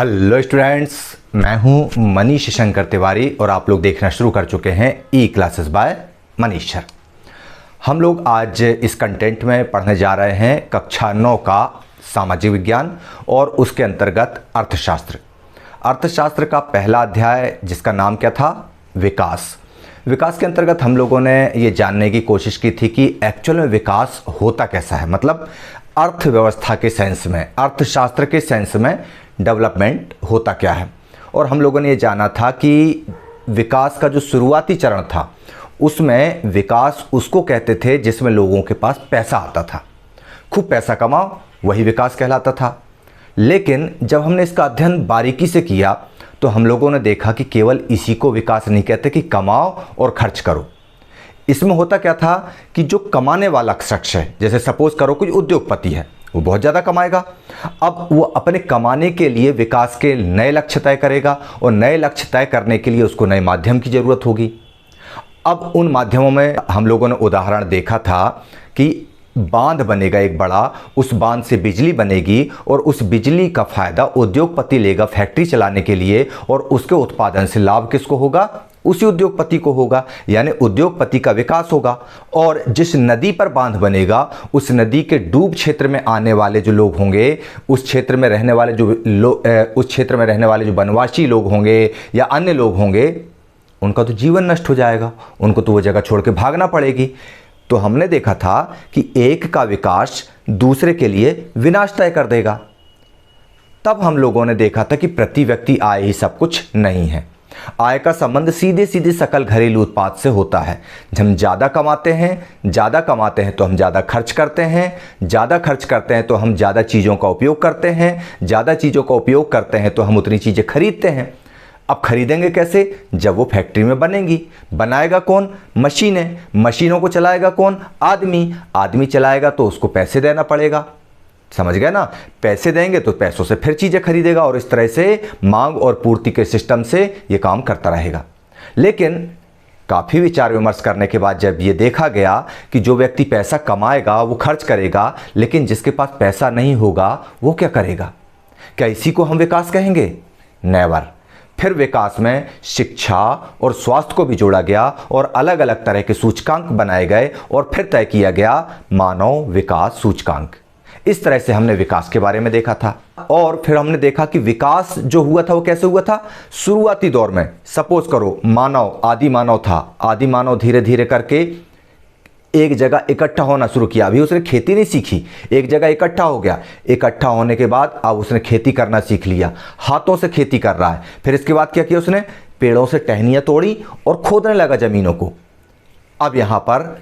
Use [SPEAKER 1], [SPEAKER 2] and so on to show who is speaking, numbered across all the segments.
[SPEAKER 1] Hello students, मैं हूं मनीष शंकर तिवारी और आप लोग देखना शुरू कर चुके हैं ई क्लासेस बाय मनीष सर। हम लोग आज इस कंटेंट में पढ़ने जा रहे हैं कक्षा 9 का सामाजिक विज्ञान और उसके अंतर्गत अर्थशास्त्र। अर्थशास्त्र का पहला अध्याय जिसका नाम क्या था, विकास। विकास के अंतर्गत हम लोगों ने ये जानने की कोशिश की थी कि एक्चुअल में विकास होता कैसा है, मतलब अर्थव्यवस्था के सेंस में, अर्थशास्त्र के सेंस में डेवलपमेंट होता क्या है। और हम लोगों ने ये जाना था कि विकास का जो शुरुआती चरण था उसमें विकास उसको कहते थे जिसमें लोगों के पास पैसा आता था, खूब पैसा कमाओ, वही विकास कहलाता था। लेकिन जब हमने इसका अध्ययन बारीकी से किया तो हम लोगों ने देखा कि केवल इसी को विकास नहीं कहते कि कमाओ और खर्च करो। इसमें होता क्या था कि जो कमाने वाला शख्स है, जैसे सपोज करो कोई उद्योगपति है, वो बहुत ज़्यादा कमाएगा। अब वो अपने कमाने के लिए विकास के नए लक्ष्य तय करेगा और नए लक्ष्य तय करने के लिए उसको नए माध्यम की ज़रूरत होगी। अब उन माध्यमों में हम लोगों ने उदाहरण देखा था कि बांध बनेगा एक बड़ा, उस बांध से बिजली बनेगी और उस बिजली का फ़ायदा उद्योगपति लेगा फैक्ट्री चलाने के लिए और उसके उत्पादन से लाभ किसको होगा, उसी उद्योगपति को होगा, यानी उद्योगपति का विकास होगा। और जिस नदी पर बांध बनेगा उस नदी के डूब क्षेत्र में आने वाले जो लोग होंगे, उस क्षेत्र में रहने वाले जो वनवासी लोग होंगे या अन्य लोग होंगे, उनका तो जीवन नष्ट हो जाएगा, उनको तो वो जगह छोड़ के भागना पड़ेगी। तो हमने देखा था कि एक का विकास दूसरे के लिए विनाश तय कर देगा। तब हम लोगों ने देखा था कि प्रति व्यक्ति आय ही सब कुछ नहीं है। आय का संबंध सीधे सीधे सकल घरेलू उत्पाद से होता है। जब हम ज़्यादा कमाते हैं तो हम ज़्यादा खर्च करते हैं, ज़्यादा खर्च करते हैं तो हम ज़्यादा चीज़ों का उपयोग करते हैं, ज़्यादा चीज़ों का उपयोग करते हैं तो हम उतनी चीज़ें खरीदते हैं। अब खरीदेंगे कैसे, जब वो फैक्ट्री में बनेंगी। बनाएगा कौन, मशीनें। मशीनों को चलाएगा कौन, आदमी चलाएगा तो उसको पैसे देना पड़ेगा, समझ गए ना। पैसे देंगे तो पैसों से फिर चीज़ें खरीदेगा और इस तरह से मांग और पूर्ति के सिस्टम से ये काम करता रहेगा। लेकिन काफ़ी विचार विमर्श करने के बाद जब ये देखा गया कि जो व्यक्ति पैसा कमाएगा वो खर्च करेगा, लेकिन जिसके पास पैसा नहीं होगा वो क्या करेगा, क्या इसी को हम विकास कहेंगे? नेवर। फिर विकास में शिक्षा और स्वास्थ्य को भी जोड़ा गया और अलग अलग तरह के सूचकांक बनाए गए और फिर तय किया गया मानव विकास सूचकांक। इस तरह से हमने विकास के बारे में देखा था। और फिर हमने देखा कि विकास जो हुआ था वो कैसे हुआ था। शुरुआती दौर में सपोज करो मानव, आदि मानव था। आदि मानव धीरे धीरे करके एक जगह इकट्ठा होना शुरू किया। अभी उसने खेती नहीं सीखी, एक जगह इकट्ठा हो गया। इकट्ठा होने के बाद अब उसने खेती करना सीख लिया, हाथों से खेती कर रहा है। फिर इसके बाद क्या किया उसने, पेड़ों से टहनियाँ तोड़ी और खोदने लगा ज़मीनों को। अब यहाँ पर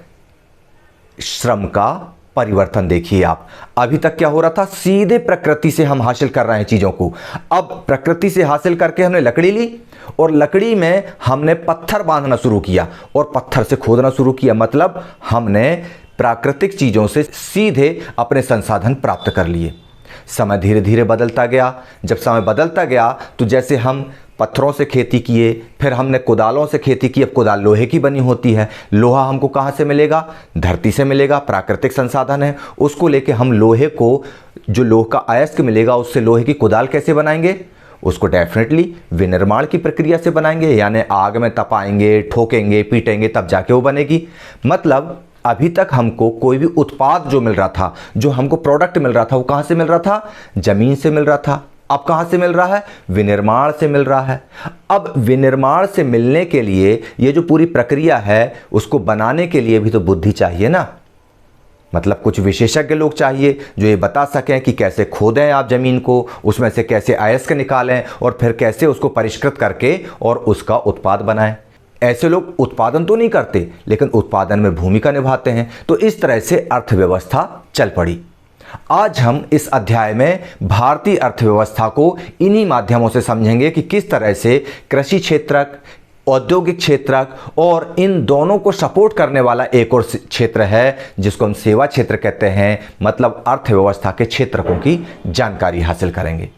[SPEAKER 1] श्रम का परिवर्तन देखिए आप। अभी तक क्या हो रहा था, सीधे प्रकृति से हम हासिल कर रहे हैं चीज़ों को। अब प्रकृति से हासिल करके हमने लकड़ी ली और लकड़ी में हमने पत्थर बांधना शुरू किया और पत्थर से खोदना शुरू किया। मतलब हमने प्राकृतिक चीज़ों से सीधे अपने संसाधन प्राप्त कर लिए। समय धीरे धीरे बदलता गया। जब समय बदलता गया तो जैसे हम पत्थरों से खेती किए, फिर हमने कुदालों से खेती की। अब कुदाल लोहे की बनी होती है। लोहा हमको कहाँ से मिलेगा, धरती से मिलेगा, प्राकृतिक संसाधन है। उसको लेके हम लोहे को, जो लोह का अयस्क मिलेगा उससे लोहे की कुदाल कैसे बनाएंगे, उसको डेफिनेटली विनिर्माण की प्रक्रिया से बनाएंगे, यानी आग में तपाएंगे, ठोकेंगे, पीटेंगे, तब जाके वो बनेगी। मतलब अभी तक हमको कोई भी उत्पाद जो मिल रहा था, जो हमको प्रोडक्ट मिल रहा था, वो कहाँ से मिल रहा था, जमीन से मिल रहा था। अब कहाँ से मिल रहा है, विनिर्माण से मिल रहा है। अब विनिर्माण से मिलने के लिए ये जो पूरी प्रक्रिया है उसको बनाने के लिए भी तो बुद्धि चाहिए ना। मतलब कुछ विशेषज्ञ लोग चाहिए जो ये बता सकें कि कैसे खोदें आप ज़मीन को, उसमें से कैसे अयस्क निकालें और फिर कैसे उसको परिष्कृत करके और उसका उत्पाद बनाएं। ऐसे लोग उत्पादन तो नहीं करते लेकिन उत्पादन में भूमिका निभाते हैं। तो इस तरह से अर्थव्यवस्था चल पड़ी। आज हम इस अध्याय में भारतीय अर्थव्यवस्था को इन्हीं माध्यमों से समझेंगे कि किस तरह से कृषि क्षेत्रक, औद्योगिक क्षेत्रक और इन दोनों को सपोर्ट करने वाला एक और क्षेत्र है जिसको हम सेवा क्षेत्र कहते हैं। मतलब अर्थव्यवस्था के क्षेत्रकों की जानकारी हासिल करेंगे।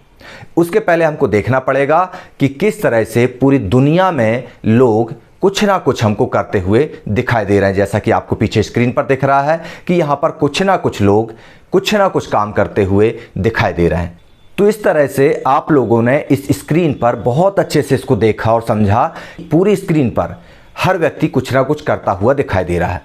[SPEAKER 1] उसके पहले हमको देखना पड़ेगा कि किस तरह से पूरी दुनिया में लोग कुछ ना कुछ हमको करते हुए दिखाई दे रहे हैं। जैसा कि आपको पीछे स्क्रीन पर दिख रहा है कि यहाँ पर कुछ ना कुछ लोग कुछ ना कुछ काम करते हुए दिखाई दे रहे हैं। तो इस तरह से आप लोगों ने इस स्क्रीन पर बहुत अच्छे से इसको देखा और समझा। पूरी स्क्रीन पर हर व्यक्ति कुछ ना कुछ करता हुआ दिखाई दे रहा है।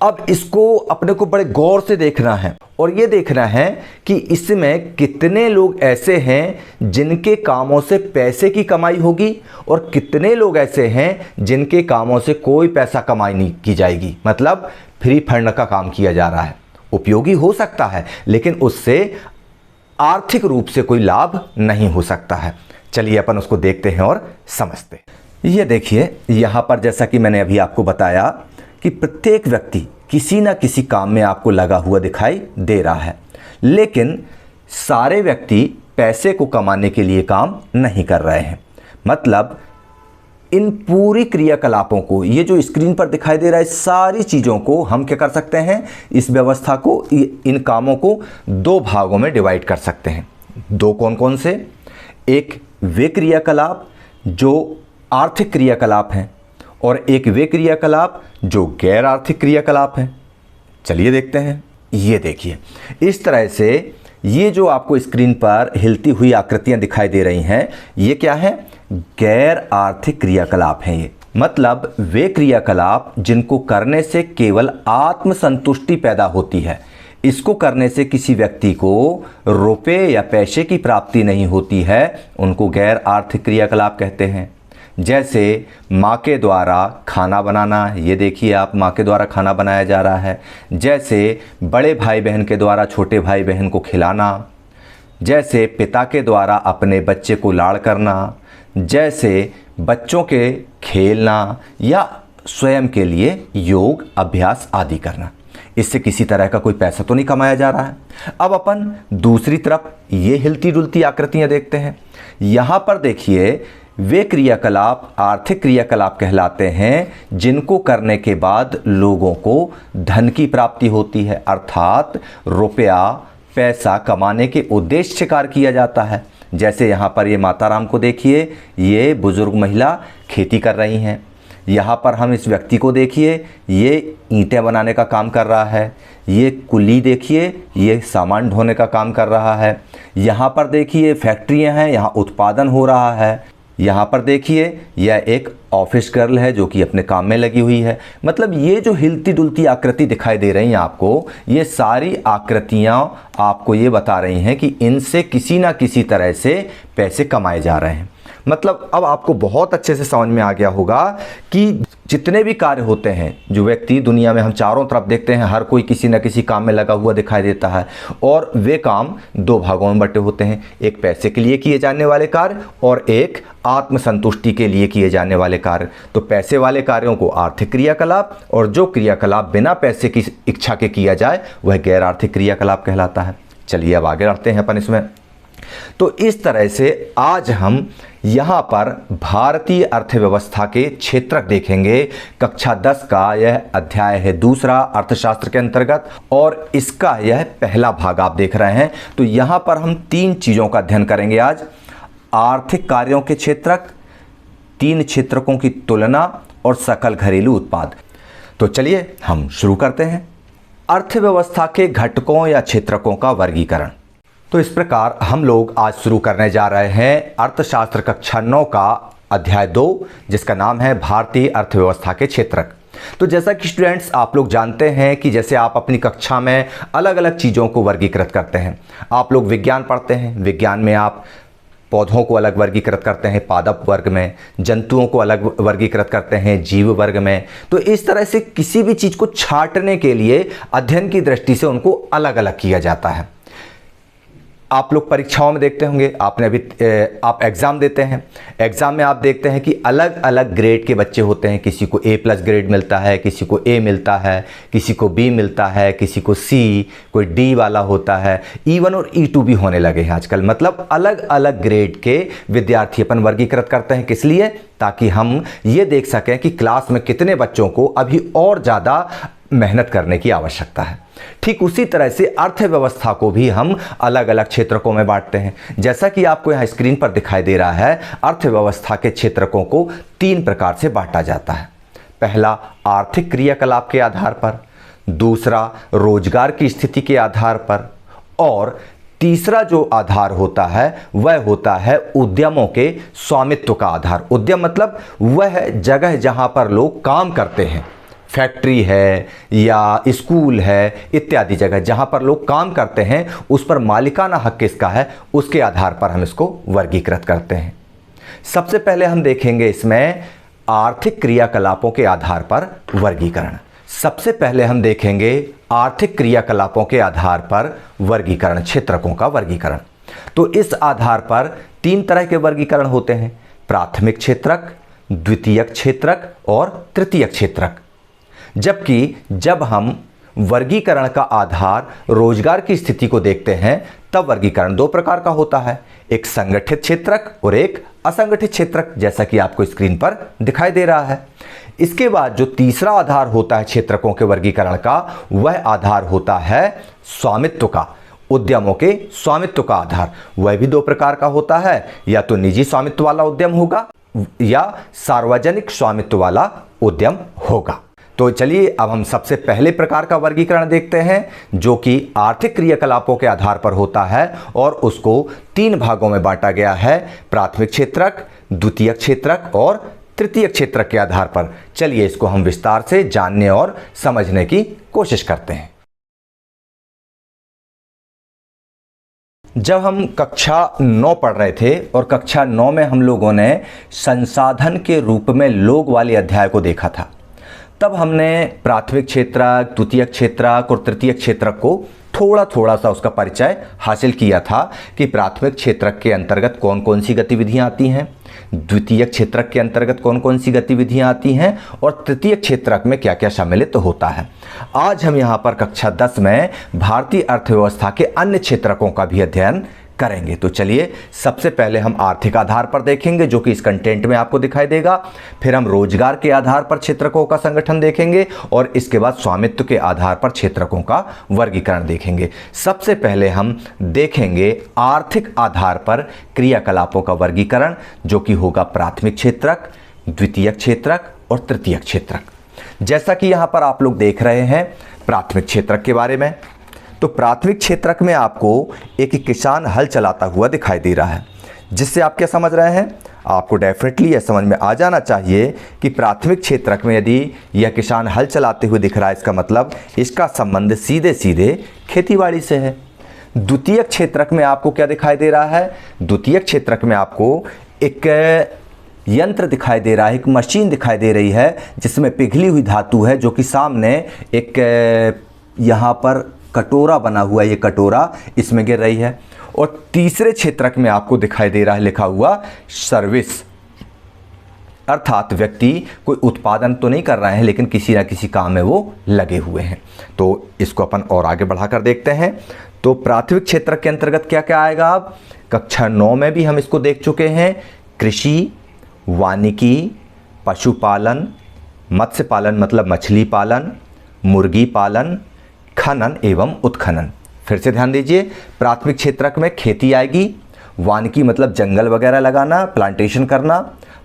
[SPEAKER 1] अब इसको अपने को बड़े गौर से देखना है और ये देखना है कि इसमें कितने लोग ऐसे हैं जिनके कामों से पैसे की कमाई होगी और कितने लोग ऐसे हैं जिनके कामों से कोई पैसा कमाई नहीं की जाएगी। मतलब फ्री फंड का काम किया जा रहा है। उपयोगी हो सकता है लेकिन उससे आर्थिक रूप से कोई लाभ नहीं हो सकता है। चलिए अपन उसको देखते हैं और समझते हैं। ये देखिए, यहाँ पर जैसा कि मैंने अभी आपको बताया कि प्रत्येक व्यक्ति किसी ना किसी काम में आपको लगा हुआ दिखाई दे रहा है, लेकिन सारे व्यक्ति पैसे को कमाने के लिए काम नहीं कर रहे हैं। मतलब इन पूरी क्रियाकलापों को, ये जो स्क्रीन पर दिखाई दे रहा है, सारी चीज़ों को हम क्या कर सकते हैं, इस व्यवस्था को, इन कामों को दो भागों में डिवाइड कर सकते हैं। दो कौन कौन से? एक वे क्रियाकलाप जो आर्थिक क्रियाकलाप हैं और एक वे क्रियाकलाप जो गैर आर्थिक क्रियाकलाप हैं। चलिए देखते हैं। ये देखिए, इस तरह से ये जो आपको स्क्रीन पर हिलती हुई आकृतियां दिखाई दे रही हैं, ये क्या है? गैर आर्थिक क्रियाकलाप हैं ये। मतलब वे क्रियाकलाप जिनको करने से केवल आत्मसंतुष्टि पैदा होती है, इसको करने से किसी व्यक्ति को रुपए या पैसे की प्राप्ति नहीं होती है, उनको गैर आर्थिक क्रियाकलाप कहते हैं। जैसे माँ के द्वारा खाना बनाना, ये देखिए आप, माँ के द्वारा खाना बनाया जा रहा है। जैसे बड़े भाई बहन के द्वारा छोटे भाई बहन को खिलाना। जैसे पिता के द्वारा अपने बच्चे को लाड़ करना। जैसे बच्चों के खेलना या स्वयं के लिए योग अभ्यास आदि करना। इससे किसी तरह का कोई पैसा तो नहीं कमाया जा रहा है। अब अपन दूसरी तरफ ये हिलती डुलती आकृतियाँ देखते हैं। यहाँ पर देखिए, वे क्रियाकलाप आर्थिक क्रियाकलाप कहलाते हैं जिनको करने के बाद लोगों को धन की प्राप्ति होती है, अर्थात रुपया पैसा कमाने के उद्देश्य से कार्य किया जाता है। जैसे यहाँ पर ये माताराम को देखिए, ये बुजुर्ग महिला खेती कर रही हैं। यहाँ पर हम इस व्यक्ति को देखिए, ये ईंटें बनाने का काम कर रहा है। ये कुली देखिए, ये सामान ढोने का काम कर रहा है। यहाँ पर देखिए फैक्ट्रियाँ हैं, यहाँ उत्पादन हो रहा है। यहाँ पर देखिए, यह एक ऑफिस गर्ल है जो कि अपने काम में लगी हुई है। मतलब ये जो हिलती डुलती आकृति दिखाई दे रही हैं आपको, ये सारी आकृतियाँ आपको ये बता रही हैं कि इनसे किसी ना किसी तरह से पैसे कमाए जा रहे हैं। मतलब अब आपको बहुत अच्छे से समझ में आ गया होगा कि जितने भी कार्य होते हैं, जो व्यक्ति दुनिया में हम चारों तरफ देखते हैं, हर कोई किसी न किसी काम में लगा हुआ दिखाई देता है और वे काम दो भागों में बटे होते हैं। एक पैसे के लिए किए जाने वाले कार्य और एक आत्मसंतुष्टि के लिए किए जाने वाले कार्य। तो पैसे वाले कार्यों को आर्थिक क्रियाकलाप और जो क्रियाकलाप बिना पैसे की इच्छा के किया जाए वह गैर आर्थिक क्रियाकलाप कहलाता है। चलिए अब आगे बढ़ते हैं अपन इसमें। तो इस तरह से आज हम यहाँ पर भारतीय अर्थव्यवस्था के क्षेत्रक देखेंगे। कक्षा 10 का यह अध्याय है दूसरा अर्थशास्त्र के अंतर्गत और इसका यह पहला भाग आप देख रहे हैं। तो यहाँ पर हम तीन चीज़ों का अध्ययन करेंगे आज। आर्थिक कार्यों के क्षेत्रक, तीन क्षेत्रकों की तुलना और सकल घरेलू उत्पाद। तो चलिए हम शुरू करते हैं। अर्थव्यवस्था के घटकों या क्षेत्रकों का वर्गीकरण। तो इस प्रकार हम लोग आज शुरू करने जा रहे हैं अर्थशास्त्र कक्षा 9 का अध्याय 2, जिसका नाम है भारतीय अर्थव्यवस्था के क्षेत्रक। तो जैसा कि स्टूडेंट्स आप लोग जानते हैं कि जैसे आप अपनी कक्षा में अलग अलग चीज़ों को वर्गीकृत करते हैं। आप लोग विज्ञान पढ़ते हैं, विज्ञान में आप पौधों को अलग वर्गीकृत करते हैं पादप वर्ग में, जंतुओं को अलग वर्गीकृत करते हैं जीव वर्ग में। तो इस तरह से किसी भी चीज़ को छांटने के लिए अध्ययन की दृष्टि से उनको अलग अलग किया जाता है। आप लोग परीक्षाओं में देखते होंगे, आपने अभी आप एग्ज़ाम देते हैं, एग्ज़ाम में आप देखते हैं कि अलग अलग ग्रेड के बच्चे होते हैं। किसी को A+ ग्रेड मिलता है, किसी को A मिलता है, किसी को B मिलता है, किसी को C, कोई D वाला होता है। E1 और E2 भी होने लगे हैं आजकल। मतलब अलग अलग ग्रेड के विद्यार्थी अपन वर्गीकृत करते हैं। किस लिए? ताकि हम ये देख सकें कि क्लास में कितने बच्चों को अभी और ज़्यादा मेहनत करने की आवश्यकता है। ठीक उसी तरह से अर्थव्यवस्था को भी हम अलग अलग क्षेत्रकों में बांटते हैं। जैसा कि आपको यहाँ स्क्रीन पर दिखाई दे रहा है, अर्थव्यवस्था के क्षेत्रकों को 3 प्रकार से बांटा जाता है। पहला आर्थिक क्रियाकलाप के आधार पर, दूसरा रोजगार की स्थिति के आधार पर और तीसरा जो आधार होता है वह होता है उद्यमों के स्वामित्व का आधार। उद्यम मतलब वह जगह जहां पर लोग काम करते हैं, फैक्ट्री है या स्कूल है इत्यादि जगह जहां पर लोग काम करते हैं, उस पर मालिकाना हक किसका है, उसके आधार पर हम इसको वर्गीकृत करते हैं। सबसे पहले हम देखेंगे इसमें आर्थिक क्रियाकलापों के आधार पर वर्गीकरण। सबसे पहले हम देखेंगे आर्थिक क्रियाकलापों के आधार पर वर्गीकरण, क्षेत्रकों का वर्गीकरण। तो इस आधार पर 3 तरह के वर्गीकरण होते हैं, प्राथमिक क्षेत्रक, द्वितीयक क्षेत्रक और तृतीयक क्षेत्रक। जबकि जब हम वर्गीकरण का आधार रोजगार की स्थिति को देखते हैं तब वर्गीकरण 2 प्रकार का होता है, एक संगठित क्षेत्रक और एक असंगठित क्षेत्रक, जैसा कि आपको स्क्रीन पर दिखाई दे रहा है। इसके बाद जो तीसरा आधार होता है क्षेत्रकों के वर्गीकरण का, वह आधार होता है स्वामित्व का, उद्यमों के स्वामित्व का आधार। वह भी 2 प्रकार का होता है, या तो निजी स्वामित्व वाला उद्यम होगा या सार्वजनिक स्वामित्व वाला उद्यम होगा। तो चलिए अब हम सबसे पहले प्रकार का वर्गीकरण देखते हैं, जो कि आर्थिक क्रियाकलापों के आधार पर होता है और उसको 3 भागों में बांटा गया है, प्राथमिक क्षेत्रक, द्वितीयक क्षेत्रक और तृतीयक क्षेत्रक के आधार पर। चलिए इसको हम विस्तार से जानने और समझने की कोशिश करते हैं। जब हम कक्षा 9 पढ़ रहे थे और कक्षा 9 में हम लोगों ने संसाधन के रूप में लोग वाले अध्याय को देखा था, तब हमने प्राथमिक क्षेत्रक, द्वितीयक क्षेत्रक और तृतीयक क्षेत्रक को थोड़ा सा उसका परिचय हासिल किया था कि प्राथमिक क्षेत्रक के अंतर्गत कौन कौन सी गतिविधियां आती हैं, द्वितीयक क्षेत्रक के अंतर्गत कौन कौन सी गतिविधियां आती हैं और तृतीयक क्षेत्रक में क्या क्या सम्मिलित होता है। आज हम यहाँ पर कक्षा 10 में भारतीय अर्थव्यवस्था के अन्य क्षेत्रकों का भी अध्ययन करेंगे। तो चलिए सबसे पहले हम आर्थिक आधार पर देखेंगे, जो कि इस कंटेंट में आपको दिखाई देगा। फिर हम रोजगार के आधार पर क्षेत्रकों का संगठन देखेंगे और इसके बाद स्वामित्व के आधार पर क्षेत्रकों का वर्गीकरण देखेंगे। सबसे पहले हम देखेंगे आर्थिक आधार पर क्रियाकलापों का वर्गीकरण, जो कि होगा प्राथमिक क्षेत्रक, द्वितीयक क्षेत्रक और तृतीयक क्षेत्रक। जैसा कि यहाँ पर आप लोग देख रहे हैं प्राथमिक क्षेत्रक के बारे में, तो प्राथमिक क्षेत्रक में आपको एक किसान हल चलाता हुआ दिखाई दे रहा है, जिससे आप क्या समझ रहे हैं, आपको डेफिनेटली यह समझ में आ जाना चाहिए कि प्राथमिक क्षेत्रक में यदि यह किसान हल चलाते हुए दिख रहा है, इसका मतलब इसका संबंध सीधे सीधे खेतीबाड़ी से है। द्वितीयक क्षेत्रक में आपको क्या दिखाई दे रहा है, द्वितीयक क्षेत्रक में आपको एक यंत्र दिखाई दे रहा है, एक मशीन दिखाई दे रही है जिसमें पिघली हुई धातु है, जो कि सामने एक यहाँ पर कटोरा बना हुआ है, ये कटोरा इसमें गिर रही है। और तीसरे क्षेत्रक में आपको दिखाई दे रहा है लिखा हुआ सर्विस, अर्थात व्यक्ति कोई उत्पादन तो नहीं कर रहे हैं लेकिन किसी ना किसी काम में वो लगे हुए हैं। तो इसको अपन और आगे बढ़ाकर देखते हैं। तो प्राथमिक क्षेत्रक के अंतर्गत क्या क्या आएगा, अब कक्षा 9 में भी हम इसको देख चुके हैं, कृषि, वानिकी, पशुपालन, मत्स्य पालन मतलब मछली पालन, मुर्गी पालन, खनन एवं उत्खनन। फिर से ध्यान दीजिए, प्राथमिक क्षेत्रक में खेती आएगी, वानिकी मतलब जंगल वगैरह लगाना, प्लांटेशन करना,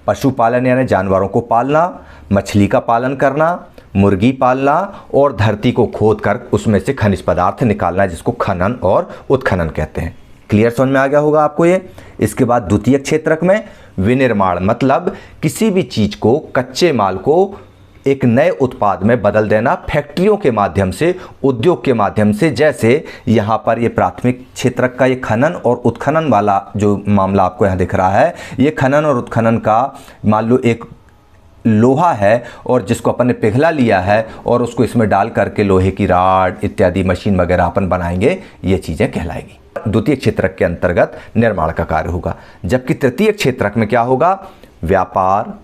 [SPEAKER 1] पशुपालन यानी जानवरों को पालना, मछली का पालन करना, मुर्गी पालना और धरती को खोद कर उसमें से खनिज पदार्थ निकालना, जिसको खनन और उत्खनन कहते हैं। क्लियर समझ में आ गया होगा आपको ये। इसके बाद द्वितीयक क्षेत्रक में विनिर्माण मतलब किसी भी चीज़ को, कच्चे माल को एक नए उत्पाद में बदल देना फैक्ट्रियों के माध्यम से, उद्योग के माध्यम से। जैसे यहाँ पर ये प्राथमिक क्षेत्रक का ये खनन और उत्खनन वाला जो मामला आपको यहाँ दिख रहा है, ये खनन और उत्खनन का मान लो एक लोहा है और जिसको अपन ने पिघला लिया है और उसको इसमें डाल करके लोहे की राड इत्यादि मशीन वगैरह अपन बनाएंगे, ये चीज़ें कहलाएगी। द्वितीय क्षेत्रक के अंतर्गत निर्माण का कार्य होगा। जबकि तृतीय क्षेत्रक में क्या होगा, व्यापार,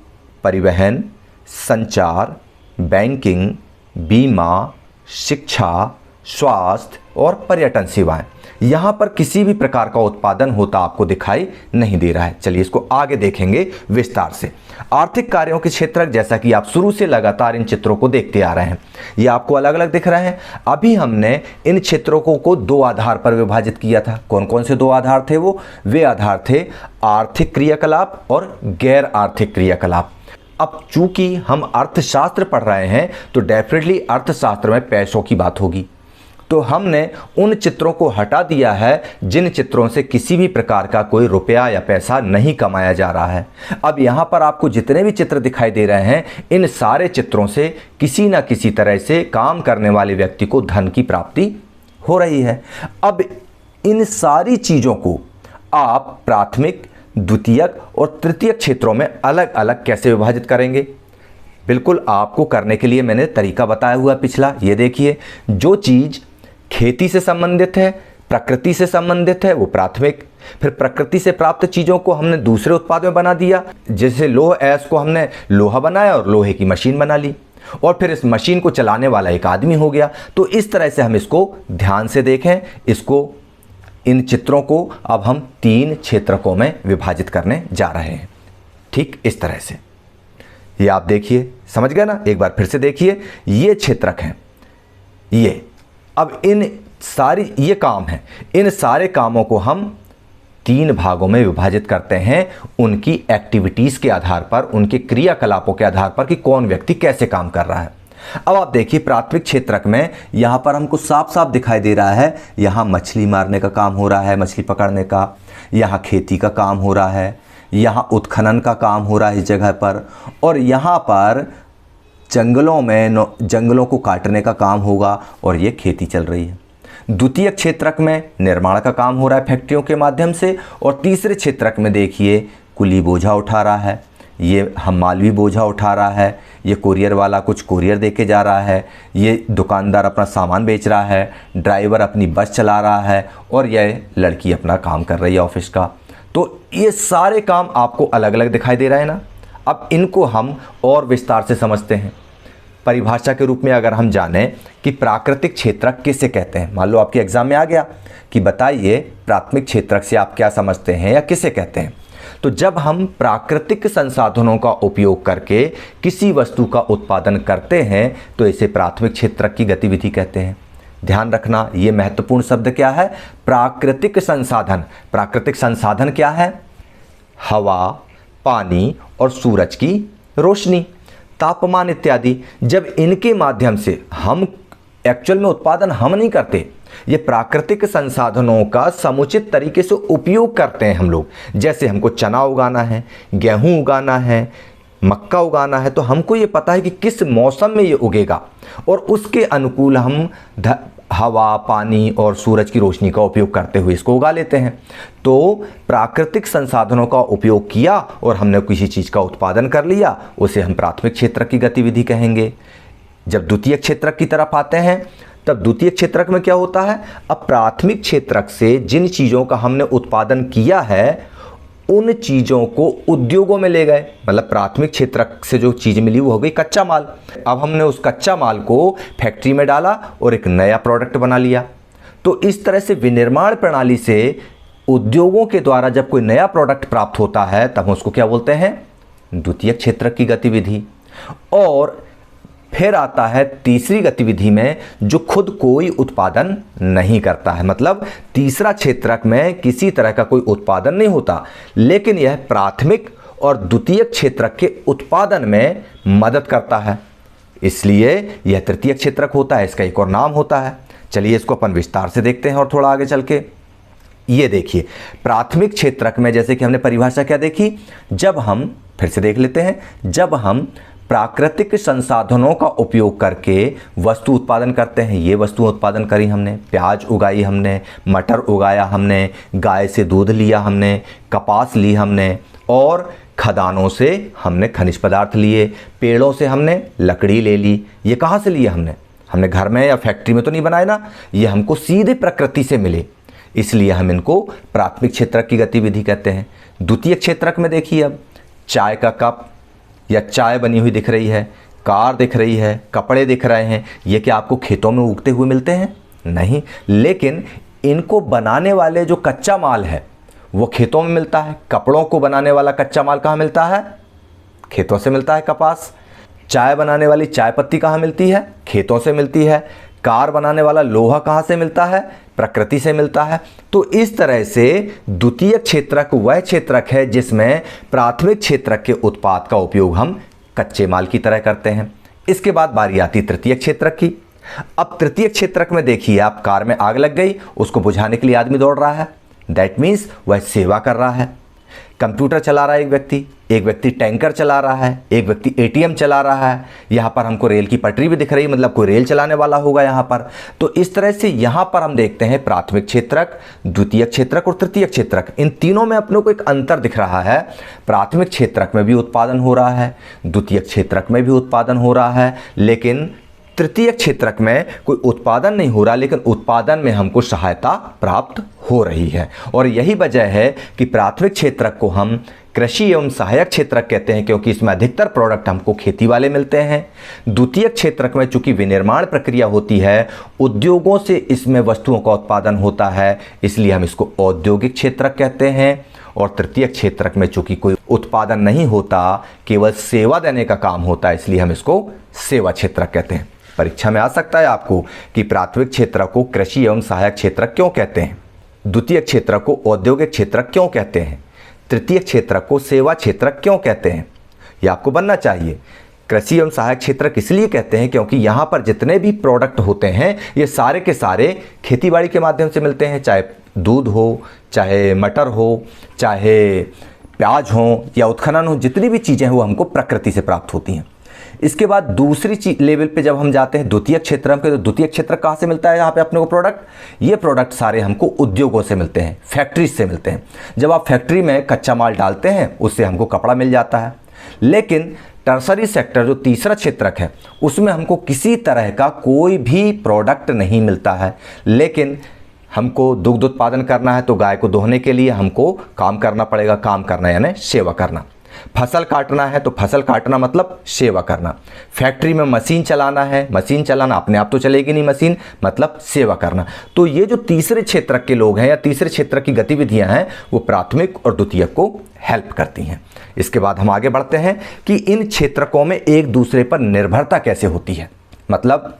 [SPEAKER 1] परिवहन, संचार, बैंकिंग, बीमा, शिक्षा, स्वास्थ्य और पर्यटन सेवाएं। यहाँ पर किसी भी प्रकार का उत्पादन होता आपको दिखाई नहीं दे रहा है। चलिए इसको आगे देखेंगे विस्तार से। आर्थिक कार्यों के क्षेत्रक, जैसा कि आप शुरू से लगातार इन चित्रों को देखते आ रहे हैं, ये आपको अलग अलग दिख रहे हैं। अभी हमने इन चित्रों को 2 आधार पर विभाजित किया था। कौन कौन से 2 आधार थे वो? वे आधार थे आर्थिक क्रियाकलाप और गैर आर्थिक क्रियाकलाप। अब चूंकि हम अर्थशास्त्र पढ़ रहे हैं तो डेफिनेटली अर्थशास्त्र में पैसों की बात होगी, तो हमने उन चित्रों को हटा दिया है जिन चित्रों से किसी भी प्रकार का कोई रुपया या पैसा नहीं कमाया जा रहा है। अब यहाँ पर आपको जितने भी चित्र दिखाई दे रहे हैं, इन सारे चित्रों से किसी न किसी तरह से काम करने वाले व्यक्ति को धन की प्राप्ति हो रही है। अब इन सारी चीज़ों को आप प्राथमिक, द्वितीयक और तृतीयक क्षेत्रों में अलग अलग कैसे विभाजित करेंगे? बिल्कुल आपको करने के लिए मैंने तरीका बताया हुआ पिछला। ये देखिए, जो चीज़ खेती से संबंधित है, प्रकृति से संबंधित है, वो प्राथमिक। फिर प्रकृति से प्राप्त चीज़ों को हमने दूसरे उत्पाद में बना दिया, जैसे लोह ऐस को हमने लोहा बनाया और लोहे की मशीन बना ली, और फिर इस मशीन को चलाने वाला एक आदमी हो गया। तो इस तरह से हम इसको ध्यान से देखें, इसको, इन चित्रों को अब हम 3 क्षेत्रकों में विभाजित करने जा रहे हैं। ठीक इस तरह से ये आप देखिए, समझ गए ना? एक बार फिर से देखिए, ये क्षेत्रक हैं ये। अब इन सारी ये काम है, इन सारे कामों को हम 3 भागों में विभाजित करते हैं, उनकी एक्टिविटीज़ के आधार पर, उनके क्रियाकलापों के आधार पर कि कौन व्यक्ति कैसे काम कर रहा है। अब आप देखिए, प्राथमिक क्षेत्रक में यहाँ पर हमको साफ साफ दिखाई दे रहा है, यहाँ मछली मारने का काम हो रहा है, मछली पकड़ने का, यहाँ खेती का काम हो रहा है, यहाँ उत्खनन का काम हो रहा है इस जगह पर, और यहाँ पर जंगलों में जंगलों को काटने का काम होगा, और ये खेती चल रही है। द्वितीय क्षेत्रक में निर्माण का काम हो रहा है फैक्ट्रियों के माध्यम से, और तीसरे क्षेत्रक में देखिए कुली बोझा उठा रहा है, ये हमालवी बोझा उठा रहा है, ये कोरियर वाला कुछ कोरियर दे के जा रहा है, ये दुकानदार अपना सामान बेच रहा है, ड्राइवर अपनी बस चला रहा है, और यह लड़की अपना काम कर रही है ऑफिस का। तो ये सारे काम आपको अलग अलग दिखाई दे रहे हैं ना? अब इनको हम और विस्तार से समझते हैं। परिभाषा के रूप में अगर हम जानें कि प्राकृतिक क्षेत्रक किसे कहते हैं, मान लो आपके एग्जाम में आ गया कि बताइए प्राथमिक क्षेत्रक से आप क्या समझते हैं या किसे कहते हैं, तो जब हम प्राकृतिक संसाधनों का उपयोग करके किसी वस्तु का उत्पादन करते हैं तो इसे प्राथमिक क्षेत्रक की गतिविधि कहते हैं। ध्यान रखना, ये महत्वपूर्ण शब्द क्या है? प्राकृतिक संसाधन। प्राकृतिक संसाधन क्या है? हवा, पानी और सूरज की रोशनी, तापमान इत्यादि। जब इनके माध्यम से हम एक्चुअल में उत्पादन हम नहीं करते, ये प्राकृतिक संसाधनों का समुचित तरीके से उपयोग करते हैं हम लोग। जैसे हमको चना उगाना है, गेहूं उगाना है, मक्का उगाना है, तो हमको ये पता है कि किस मौसम में ये उगेगा, और उसके अनुकूल हम हवा, पानी और सूरज की रोशनी का उपयोग करते हुए इसको उगा लेते हैं। तो प्राकृतिक संसाधनों का उपयोग किया और हमने किसी चीज़ का उत्पादन कर लिया, उसे हम प्राथमिक क्षेत्रक की गतिविधि कहेंगे। जब द्वितीय क्षेत्रक की तरफ आते हैं, तब द्वितीय क्षेत्रक में क्या होता है? अब प्राथमिक क्षेत्रक से जिन चीज़ों का हमने उत्पादन किया है उन चीज़ों को उद्योगों में ले गए, मतलब प्राथमिक क्षेत्रक से जो चीज़ मिली वो हो गई कच्चा माल। अब हमने उस कच्चा माल को फैक्ट्री में डाला और एक नया प्रोडक्ट बना लिया। तो इस तरह से विनिर्माण प्रणाली से उद्योगों के द्वारा जब कोई नया प्रोडक्ट प्राप्त होता है तब उसको क्या बोलते हैं? द्वितीय क्षेत्रक की गतिविधि। और फिर आता है तीसरी गतिविधि में जो खुद कोई उत्पादन नहीं करता है, मतलब तीसरा क्षेत्रक में किसी तरह का कोई उत्पादन नहीं होता, लेकिन यह प्राथमिक और द्वितीय क्षेत्रक के उत्पादन में मदद करता है, इसलिए यह तृतीय क्षेत्रक होता है। इसका एक और नाम होता है। चलिए इसको अपन विस्तार से देखते हैं और थोड़ा आगे चल के। ये देखिए, प्राथमिक क्षेत्रक में जैसे कि हमने परिभाषा क्या देखी, जब हम फिर से देख लेते हैं, जब हम प्राकृतिक संसाधनों का उपयोग करके वस्तु उत्पादन करते हैं। ये वस्तु उत्पादन करी हमने, प्याज उगाई हमने, मटर उगाया हमने, गाय से दूध लिया हमने, कपास ली हमने, और खदानों से हमने खनिज पदार्थ लिए, पेड़ों से हमने लकड़ी ले ली। ये कहाँ से लिए हमने घर में या फैक्ट्री में तो नहीं बनाए ना, ये हमको सीधे प्रकृति से मिले, इसलिए हम इनको प्राथमिक क्षेत्रक की गतिविधि कहते हैं। द्वितीय क्षेत्रक में देखिए, अब चाय का कप या चाय बनी हुई दिख रही है, कार दिख रही है, कपड़े दिख रहे हैं, ये क्या आपको खेतों में उगते हुए मिलते हैं? नहीं, लेकिन इनको बनाने वाले जो कच्चा माल है वो खेतों में मिलता है। कपड़ों को बनाने वाला कच्चा माल कहाँ मिलता है? खेतों से मिलता है, कपास। चाय बनाने वाली चाय पत्ती कहाँ मिलती है? खेतों से मिलती है। कार बनाने वाला लोहा कहाँ से मिलता है? प्रकृति से मिलता है। तो इस तरह से द्वितीय क्षेत्रक वह क्षेत्रक है जिसमें प्राथमिक क्षेत्रक के उत्पाद का उपयोग हम कच्चे माल की तरह करते हैं। इसके बाद बारी आती तृतीय क्षेत्रक की। अब तृतीयक क्षेत्रक में देखिए, आप कार में आग लग गई, उसको बुझाने के लिए आदमी दौड़ रहा है, दैट मीन्स वह सेवा कर रहा है। कंप्यूटर चला रहा है एक व्यक्ति टैंकर चला रहा है, एक व्यक्ति एटीएम चला रहा है। यहाँ पर हमको रेल की पटरी भी दिख रही है, मतलब कोई रेल चलाने वाला होगा यहाँ पर। तो इस तरह से यहाँ पर हम देखते हैं प्राथमिक क्षेत्रक, द्वितीयक क्षेत्रक और तृतीयक क्षेत्रक, इन तीनों में अपनों को एक अंतर दिख रहा है। प्राथमिक क्षेत्रक में भी उत्पादन हो रहा है, द्वितीयक क्षेत्रक में भी उत्पादन हो रहा है, लेकिन तृतीयक क्षेत्रक में कोई उत्पादन नहीं हो रहा, लेकिन उत्पादन में हमको सहायता प्राप्त हो रही है। और यही वजह है कि प्राथमिक क्षेत्रक को हम कृषि एवं सहायक क्षेत्रक कहते हैं, क्योंकि इसमें अधिकतर प्रोडक्ट हमको खेती वाले मिलते हैं। द्वितीयक क्षेत्रक में चूंकि विनिर्माण प्रक्रिया होती है, उद्योगों से इसमें वस्तुओं का उत्पादन होता है, इसलिए हम इसको औद्योगिक क्षेत्रक कहते हैं। और तृतीयक क्षेत्रक में चूंकि कोई उत्पादन नहीं होता, केवल सेवा देने का काम होता है, इसलिए हम इसको सेवा क्षेत्रक कहते हैं। परीक्षा में आ सकता है आपको कि प्राथमिक क्षेत्रक को कृषि एवं सहायक क्षेत्रक क्यों कहते हैं, द्वितीयक क्षेत्रक को औद्योगिक क्षेत्रक क्यों कहते हैं, तृतीयक क्षेत्रक को सेवा क्षेत्रक क्यों कहते हैं। यह आपको बनना चाहिए। कृषि एवं सहायक क्षेत्रक इसलिए कहते हैं क्योंकि यहाँ पर जितने भी प्रोडक्ट होते हैं, ये सारे के सारे खेतीबाड़ी के माध्यम से मिलते हैं, चाहे दूध हो, चाहे मटर हो, चाहे प्याज हो या उत्खनन हो, जितनी भी चीज़ें हैं वो हमको प्रकृति से प्राप्त होती हैं। इसके बाद दूसरी लेवल पे जब हम जाते हैं द्वितीयक क्षेत्र में, तो द्वितीयक क्षेत्र कहाँ से मिलता है यहाँ पे अपने को प्रोडक्ट? ये प्रोडक्ट सारे हमको उद्योगों से मिलते हैं, फैक्ट्री से मिलते हैं। जब आप फैक्ट्री में कच्चा माल डालते हैं, उससे हमको कपड़ा मिल जाता है। लेकिन टर्सरी सेक्टर जो तीसरा क्षेत्रक है, उसमें हमको किसी तरह का कोई भी प्रोडक्ट नहीं मिलता है, लेकिन हमको दुग्ध उत्पादन करना है तो गाय को दोहने के लिए हमको काम करना पड़ेगा। काम करना यानी सेवा करना। फसल काटना है तो फसल काटना मतलब सेवा करना। फैक्ट्री में मशीन चलाना है, मशीन चलाना अपने आप तो चलेगी नहीं मशीन, मतलब सेवा करना। तो ये जो तीसरे क्षेत्र के लोग हैं या तीसरे क्षेत्र की गतिविधियां हैं, वो प्राथमिक और द्वितीयक को हेल्प करती हैं। इसके बाद हम आगे बढ़ते हैं कि इन क्षेत्रकों में एक दूसरे पर निर्भरता कैसे होती है। मतलब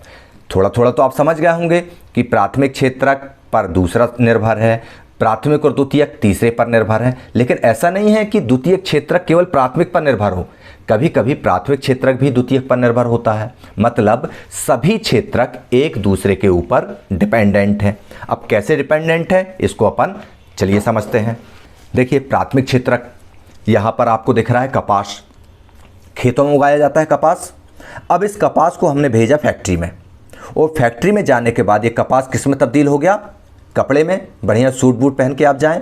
[SPEAKER 1] थोड़ा थोड़ा तो आप समझ गए होंगे कि प्राथमिक क्षेत्रक पर दूसरा निर्भर है, प्राथमिक और द्वितीयक तीसरे पर निर्भर है। लेकिन ऐसा नहीं है कि द्वितीयक क्षेत्रक केवल प्राथमिक पर निर्भर हो, कभी कभी प्राथमिक क्षेत्रक भी द्वितीयक पर निर्भर होता है। मतलब सभी क्षेत्रक एक दूसरे के ऊपर डिपेंडेंट है। अब कैसे डिपेंडेंट है इसको अपन चलिए समझते हैं। देखिए प्राथमिक क्षेत्रक, यहाँ पर आपको दिख रहा है कपास, खेतों में उगाया जाता है कपास। अब इस कपास को हमने भेजा फैक्ट्री में, और फैक्ट्री में जाने के बाद ये कपास किस में तब्दील हो गया? कपड़े में। बढ़िया सूट बूट पहन के आप जाएं,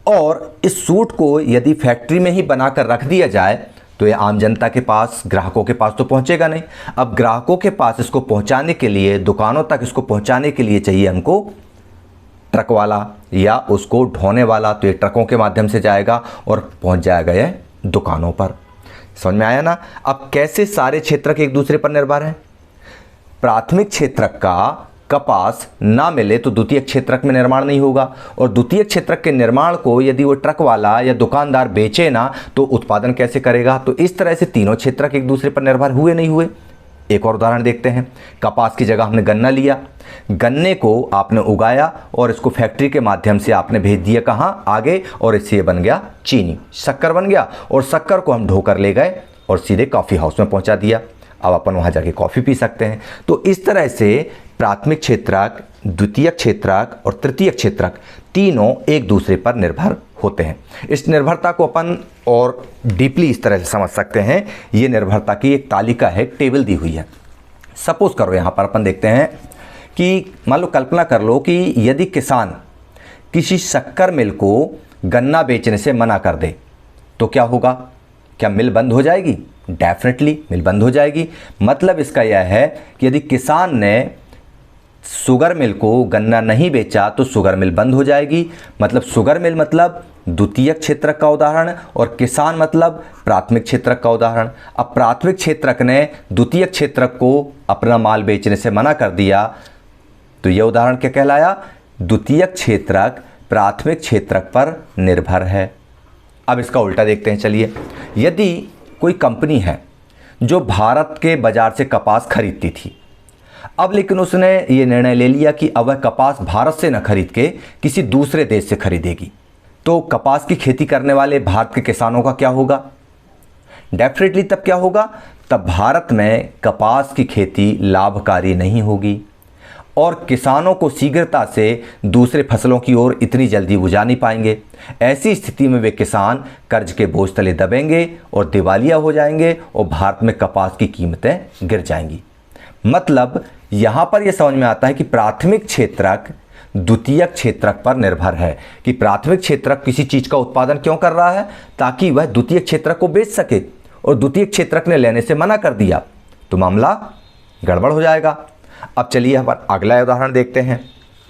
[SPEAKER 1] और इस सूट को यदि फैक्ट्री में ही बनाकर रख दिया जाए तो ये आम जनता के पास, ग्राहकों के पास तो पहुंचेगा नहीं। अब ग्राहकों के पास इसको पहुंचाने के लिए, दुकानों तक इसको पहुंचाने के लिए चाहिए हमको ट्रक वाला या उसको ढोने वाला। तो ये ट्रकों के माध्यम से जाएगा और पहुंच जाएगा ये दुकानों पर। समझ में आया ना? अब कैसे सारे क्षेत्रक एक दूसरे पर निर्भर हैं। प्राथमिक क्षेत्रक का कपास ना मिले तो द्वितीयक क्षेत्रक में निर्माण नहीं होगा, और द्वितीयक क्षेत्रक के निर्माण को यदि वो ट्रक वाला या दुकानदार बेचे ना तो उत्पादन कैसे करेगा। तो इस तरह से तीनों क्षेत्रक एक दूसरे पर निर्भर हुए नहीं हुए। एक और उदाहरण देखते हैं। कपास की जगह हमने गन्ना लिया, गन्ने को आपने उगाया और इसको फैक्ट्री के माध्यम से आपने भेज दिया कहाँ? आगे, और इससे बन गया चीनी, शक्कर बन गया, और शक्कर को हम ढोकर ले गए और सीधे कॉफ़ी हाउस में पहुँचा दिया। अब अपन वहाँ जाके कॉफ़ी पी सकते हैं। तो इस तरह से प्राथमिक क्षेत्रक, द्वितीयक क्षेत्रक और तृतीयक क्षेत्रक तीनों एक दूसरे पर निर्भर होते हैं। इस निर्भरता को अपन और डीपली इस तरह से समझ सकते हैं। ये निर्भरता की एक तालिका है, टेबल दी हुई है। सपोज करो यहाँ पर अपन देखते हैं कि मान लो, कल्पना कर लो कि यदि किसान किसी शक्कर मिल को गन्ना बेचने से मना कर दे तो क्या होगा? क्या मिल बंद हो जाएगी? डेफिनेटली मिल बंद हो जाएगी। मतलब इसका यह है कि यदि किसान ने शुगर मिल को गन्ना नहीं बेचा तो शुगर मिल बंद हो जाएगी। मतलब शुगर मिल मतलब द्वितीयक क्षेत्रक का उदाहरण, और किसान मतलब प्राथमिक क्षेत्रक का उदाहरण। अब प्राथमिक क्षेत्रक ने द्वितीयक क्षेत्रक को अपना माल बेचने से मना कर दिया तो यह उदाहरण क्या कहलाया? द्वितीयक क्षेत्रक प्राथमिक क्षेत्रक पर निर्भर है। अब इसका उल्टा देखते हैं चलिए। यदि कोई कंपनी है जो भारत के बाजार से कपास खरीदती थी, अब लेकिन उसने ये निर्णय ले लिया कि अब वह कपास भारत से न खरीद के किसी दूसरे देश से खरीदेगी, तो कपास की खेती करने वाले भारत के किसानों का क्या होगा? डेफिनेटली तब क्या होगा? तब भारत में कपास की खेती लाभकारी नहीं होगी और किसानों को शीघ्रता से दूसरे फसलों की ओर इतनी जल्दी बुझा नहीं पाएंगे। ऐसी स्थिति में वे किसान कर्ज के बोझ तले दबेंगे और दिवालिया हो जाएंगे और भारत में कपास की कीमतें गिर जाएंगी। मतलब यहाँ पर यह समझ में आता है कि प्राथमिक क्षेत्रक द्वितीयक क्षेत्रक पर निर्भर है कि प्राथमिक क्षेत्रक किसी चीज़ का उत्पादन क्यों कर रहा है, ताकि वह द्वितीयक क्षेत्रक को बेच सके, और द्वितीयक क्षेत्रक ने लेने से मना कर दिया तो मामला गड़बड़ हो जाएगा। अब चलिए यहाँ पर अगला उदाहरण देखते हैं।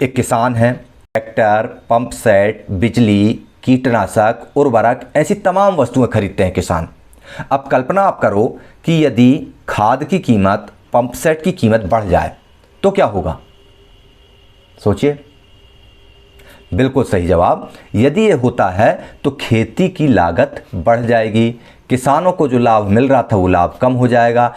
[SPEAKER 1] एक किसान है, ट्रैक्टर, पंप सेट, बिजली, कीटनाशक, उर्वरक, ऐसी तमाम वस्तुएं खरीदते हैं किसान। अब कल्पना आप करो कि यदि खाद की कीमत, पंप सेट की कीमत बढ़ जाए तो क्या होगा, सोचिए। बिल्कुल सही जवाब, यदि ये होता है तो खेती की लागत बढ़ जाएगी, किसानों को जो लाभ मिल रहा था वो लाभ कम हो जाएगा।